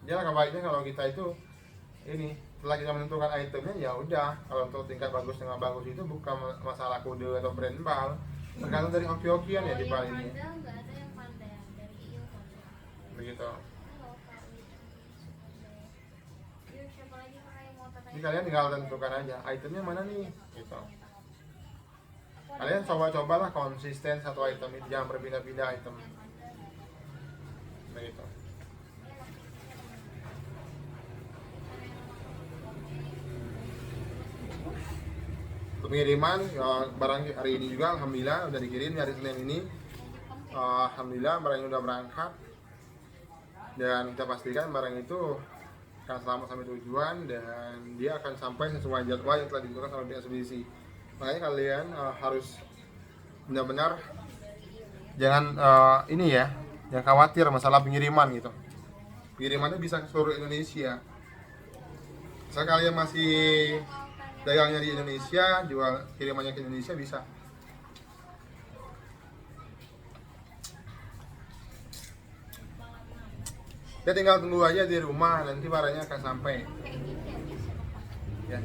Jadi alangkah baiknya kalau kita itu ini setelah kita menentukan itemnya ya udah, kalau untuk tingkat bagus dengan bagus itu bukan masalah kode atau brand bal, tergantung dari hoki-hokian ya di bal ini. Begitu. Jadi kalian tinggal tentukan aja itemnya mana nih gitu. Kalian coba-cobalah konsisten satu item itu, jangan berpindah-pindah item. Begitu. pengiriman barang hari ini juga alhamdulillah udah dikirim hari Senin ini. Alhamdulillah barangnya udah berangkat dan kita pastikan barang itu akan selamat sampai tujuan dan dia akan sampai sesuai jadwal yang telah ditentukan oleh pihak ekspedisi. Makanya kalian harus benar-benar jangan ini ya, jangan khawatir masalah pengiriman gitu. Pengirimannya bisa ke seluruh Indonesia. Misalnya kalian masih dagangnya di Indonesia, jual kirimannya ke Indonesia bisa. Ya tinggal tunggu aja di rumah, nanti barangnya akan sampai. Ya.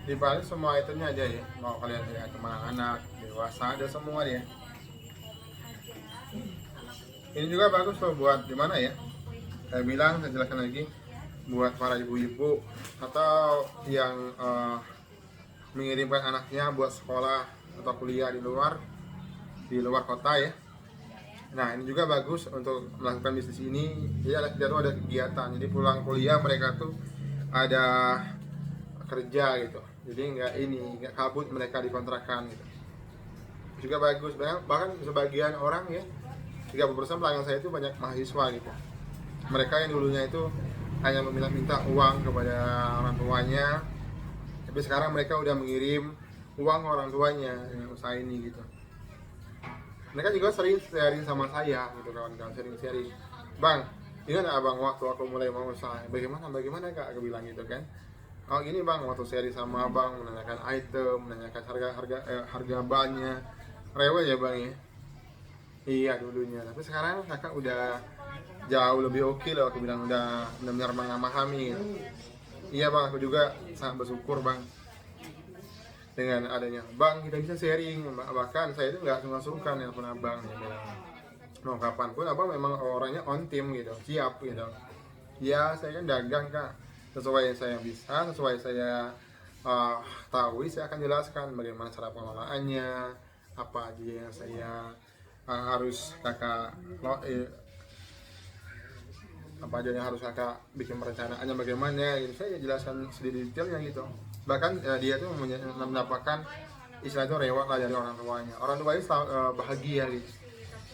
Di Bali semua itemnya aja ya, mau kalian lihat anak, dewasa, ada semua dia. Ini juga bagus loh buat gimana ya? Saya bilang, saya jelaskan lagi, buat para ibu-ibu atau yang mengirimkan anaknya buat sekolah atau kuliah di luar kota ya. Nah ini juga bagus untuk melakukan bisnis ini. Jadi ada kegiatan. Jadi pulang kuliah mereka tuh ada kerja gitu. Jadi nggak kabut mereka di kontrakan gitu. Juga bagus. Bahkan sebagian orang ya 30% pelanggan saya itu banyak mahasiswa gitu. Mereka yang dulunya itu hanya meminta uang kepada orang tuanya, tapi sekarang mereka udah mengirim uang ke orang tuanya dengan usaha ini gitu. Mereka juga sering sharing sama saya gitu, kawan-kawan sharing. Bang, ingat abang waktu aku mulai mau usaha, bagaimana kak, aku bilang gitu kan. Oh gini bang, waktu sharing sama abang menanyakan item, menanyakan harga bahannya, rewel ya bang ya. Iya dulunya, tapi sekarang kakak udah jauh lebih oke loh, aku bilang udah benar-benar memahami. Iya bang, aku juga sangat bersyukur bang dengan adanya bang kita bisa sharing. Bahkan saya itu nggak sungkan nelfon abang ya, bilang mau kapan pun abang memang orangnya on team gitu, siap gitu. Ya saya kan dagang kak, sesuai yang saya bisa, sesuai saya tahu saya akan jelaskan bagaimana cara pengelolaannya, apa aja yang saya harus kakak apa aja yang harus kakak bikin perencanaannya bagaimana gitu. Saya jelaskan sedetailnya gitu. Bahkan dia tuh mendapatkan istilah itu reward lah dari orang tuanya. Orang tuanya bahagia gitu.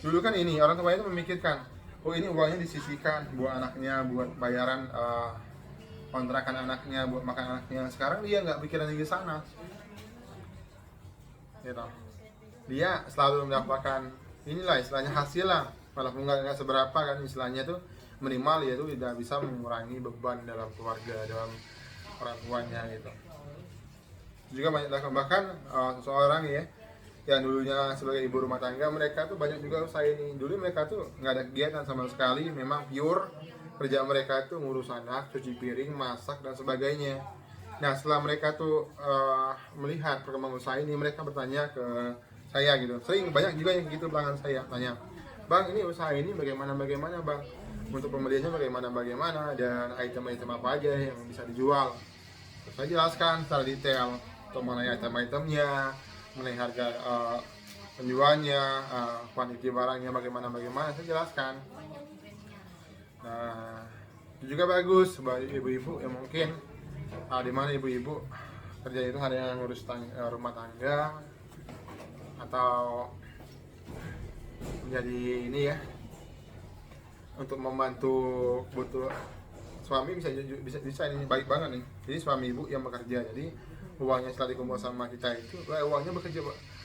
Dulu kan ini orang tuanya itu memikirkan, oh ini uangnya disisihkan buat anaknya, buat bayaran kontrakan anaknya, buat makan anaknya. Sekarang dia nggak pikiran lagi sana, gitu. Dia selalu mendapatkan inilah istilahnya hasil lah, walaupun nggak seberapa kan istilahnya tuh minimal ya itu tidak bisa mengurangi beban dalam keluarga, dalam orang tuanya gitu. Juga banyak bahkan seseorang ya yang dulunya sebagai ibu rumah tangga, mereka tuh banyak juga usaha ini. Dulu mereka tuh nggak ada kegiatan sama sekali, memang pure kerja mereka tuh ngurus anak, cuci piring, masak dan sebagainya. Nah setelah mereka tuh melihat perkembangan usaha ini, mereka bertanya ke saya gitu. Sering banyak juga yang gitu pelanggan saya tanya, bang ini usaha ini bagaimana bang, untuk pembeliannya bagaimana dan item-item apa aja yang bisa dijual. Terus saya jelaskan secara detail mengenai item-itemnya, mengenai harga penjualnya, kuantiti barangnya bagaimana saya jelaskan. Nah itu juga bagus bagi ibu-ibu yang mungkin di mana ibu-ibu kerja itu hanya ngurus rumah tangga atau menjadi ini ya, untuk membantu butuh suami bisa ini baik banget nih. Jadi suami ibu yang bekerja, jadi uangnya setelah dikumpul sama kita itu uangnya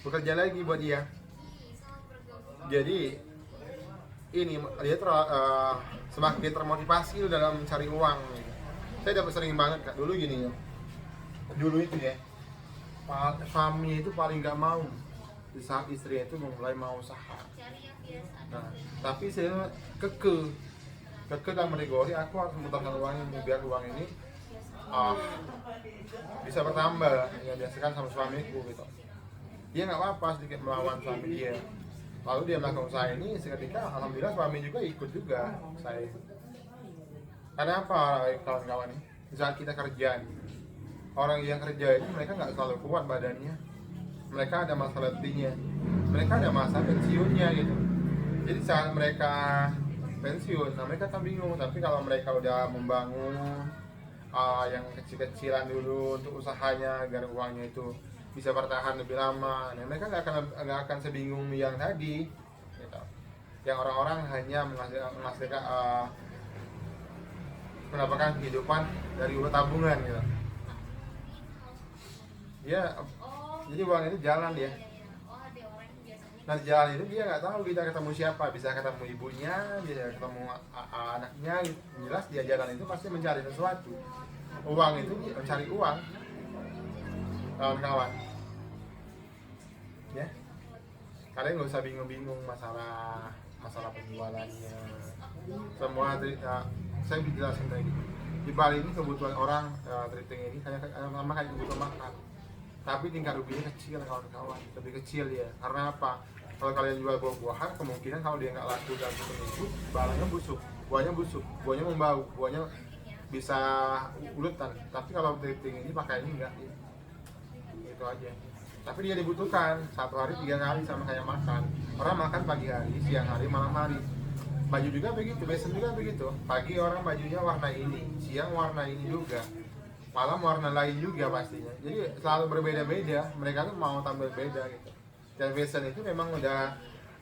bekerja lagi buat dia. Jadi ini dia semakin termotivasi dalam mencari uang gitu. Saya dapat sering banget kak, dulu gini ya, dulu itu ya suami itu paling gak mau di saat istri itu mulai mau usaha. Nah, tapi saya keke dan meregori, aku harus memutarkan uang ini biar uang ini bisa bertambah. Ya biasakan sama suamiku gitu. Dia nggak apa-apa sedikit melawan suami dia. Lalu dia melakukan usaha ini, seketika alhamdulillah suami juga ikut juga saya. Karena apa kawan-kawan ini? Saat kita kerja, orang yang kerja itu mereka nggak selalu kuat badannya. Mereka ada masa letihnya, mereka ada masa pensiunnya gitu. Jadi saat mereka pensiun, nah mereka kan bingung. Tapi kalau mereka udah membangun yang kecil-kecilan dulu untuk usahanya agar uangnya itu bisa bertahan lebih lama. Nah, mereka nggak akan sebingung yang tadi, gitu. Yang orang-orang hanya menghasilkan mendapatkan kehidupan dari uang tabungan, gitu. Jadi uang itu jalan dia. Nah jalan itu dia nggak tahu kita ketemu siapa, bisa ketemu ibunya, bisa ketemu anaknya, gitu. Jelas dia jalan itu pasti mencari sesuatu. Uang itu mencari uang, kawan-kawan. Ya, kalian nggak usah bingung-bingung masalah penjualannya. Semua saya dijelasin tadi. Di Bali ini kebutuhan orang thrifting ini kayak kebutuhan makan. Tapi tingkat ruginya kecil kawan-kawan, lebih kecil ya. Karena apa? Kalau kalian jual buah-buahan, kemungkinan kalau dia nggak laku dalam seminggu, barangnya busuk, buahnya membau, buahnya bisa ulutan. Tapi kalau thrifting ini pakai ini enggak, ya. Itu aja. Tapi dia dibutuhkan 1 hari 3 kali sama kayak makan. Orang makan pagi hari, siang hari, malam hari. Baju juga begitu, fashion juga begitu. Pagi orang bajunya warna ini, siang warna ini juga, malam warna lain juga pastinya. Jadi selalu berbeda-beda. Mereka tuh mau tampil beda gitu. Dan fashion itu memang udah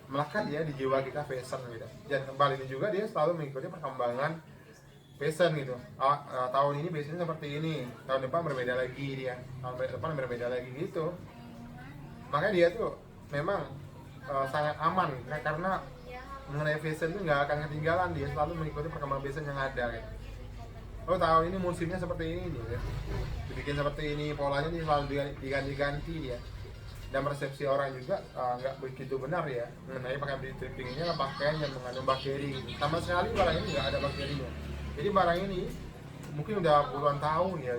melekat ya di jiwa kita, fashion gitu. Dan kembali ini juga dia selalu mengikuti perkembangan fashion gitu. Tahun ini biasanya seperti ini, tahun depan berbeda lagi dia, tahun depan berbeda lagi gitu. Makanya dia tuh memang sangat aman karena mengenai fashion itu nggak akan ketinggalan, dia selalu mengikuti perkembangan fashion yang ada gitu. Oh tahun ini musimnya seperti ini ya. Dibikin seperti ini, polanya ini selalu diganti-ganti dia. Dan persepsi orang juga nggak begitu benar ya mengenai pakaian thrifting ini adalah pakaian yang mengandung bakteri gitu. Sama sekali barang ini nggak ada bakterinya. Jadi barang ini mungkin udah puluhan tahun ya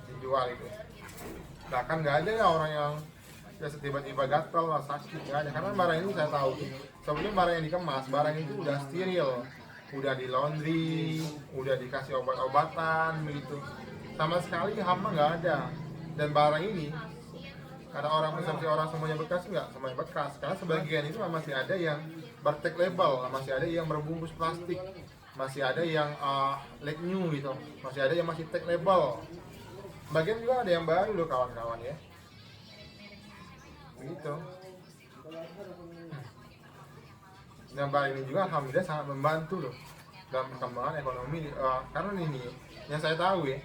dijual itu. Bahkan nggak ada ya orang yang ya tiba-tiba gatal lah, sakit, nggak ada. Karena barang ini saya tahu sebelum barang yang dikemas, barang itu udah steril, udah di laundry, udah dikasih obat-obatan begitu. Sama sekali hama nggak ada. Dan barang ini karena orang persepsi orang semuanya bekas, nggak semuanya bekas, karena sebagian itu masih ada yang bertag label, masih ada yang berbungkus plastik, masih ada yang like new gitu, masih ada yang masih tag label. Bagian juga ada yang baru loh kawan-kawan ya, begitu. Dan Bali ini juga alhamdulillah sangat membantu loh dalam perkembangan ekonomi karena ini yang saya tahu ya,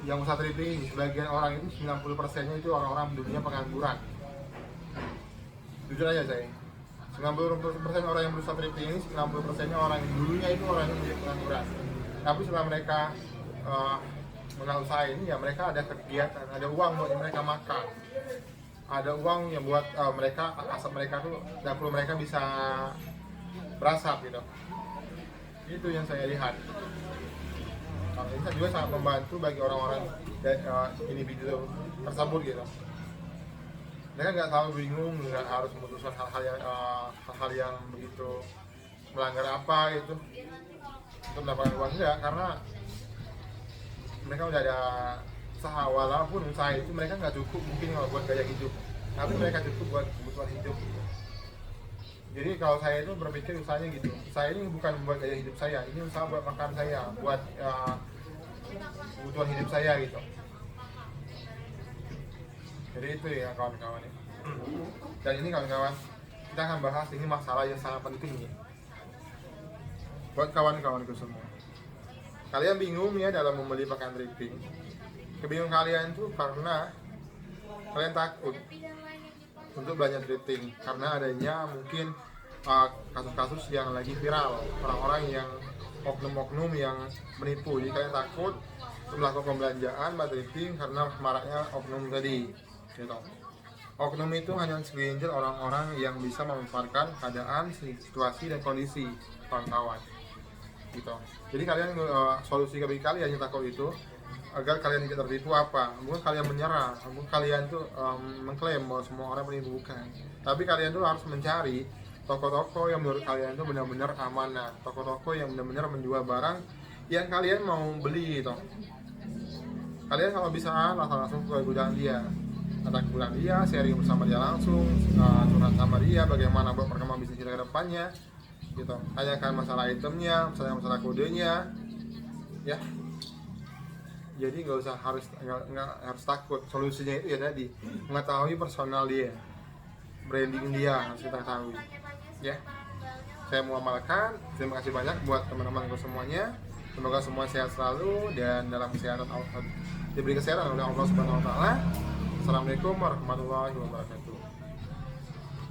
yang usaha thrifting ini sebagian orang itu 90%-nya itu orang-orang dunia pengangguran. Jujur aja saya, 90% orang yang berusaha thrifting ini 90%-nya orang yang dulunya itu orang yang menjadi pengangguran. Tapi setelah mereka mengenal usaha ini ya mereka ada kegiatan, ada uang buat mereka makan, ada uang yang buat mereka asap mereka tuh dapur mereka bisa berasap gitu. Itu yang saya lihat. Kalau ini juga sangat membantu bagi orang-orang individu tersebut gitu. Mereka nggak terlalu bingung, nggak harus memutuskan hal-hal yang begitu melanggar apa itu untuk mendapatkan uang, enggak, karena mereka udah ada usaha. Walaupun usaha itu mereka nggak cukup mungkin kalau buat gaya hidup, tapi mereka cukup buat kebutuhan hidup. Jadi kalau saya itu berpikir usahanya gitu, saya ini bukan buat gaya hidup saya, ini usaha buat makan saya, buat kebutuhan hidup saya gitu. Jadi itu ya kawan-kawan ya. Dan ini kawan-kawan, kita akan bahas ini masalah yang sangat penting ya buat kawan-kawanku semua. Kalian bingung ya dalam membeli pakaian thrifting. Kebingungan kalian itu karena kalian takut untuk belanja thrifting karena adanya mungkin kasus-kasus yang lagi viral, orang-orang yang oknum-oknum yang menipu. Jadi kalian takut untuk melakukan pembelanjaan thrifting karena maraknya oknum tadi gitu. Oknum itu hanya segelintir orang-orang yang bisa memanfaatkan keadaan, situasi dan kondisi kawan-kawan gitu. Jadi kalian solusi bagi kalian yang takut itu agar kalian tidak tertipu apa? Mungkin kalian menyerah, mungkin kalian tuh mengklaim bahwa semua orang penipu, bukan. Tapi kalian tuh harus mencari toko-toko yang menurut kalian tuh benar-benar amanah, toko-toko yang benar-benar menjual barang yang kalian mau beli gitu. Kalian kalau bisa langsung ke gudang dia, datang ke gudang dia, sharing bersama dia langsung, curhat sama dia bagaimana buat perkembangan bisnis kita ke depannya gitu. Tanyakan masalah itemnya, masalah kodenya ya. Jadi nggak harus takut. Solusinya itu ya tadi, mengetahui personal dia, branding dia harus kita ketahui. Ya, saya mau amalkan. Terima kasih banyak buat teman-temanku semuanya. Semoga semua sehat selalu dan dalam kesehatan Allah, diberi kesehatan oleh Allah Subhanahu Wa Taala. Assalamualaikum warahmatullahi wabarakatuh.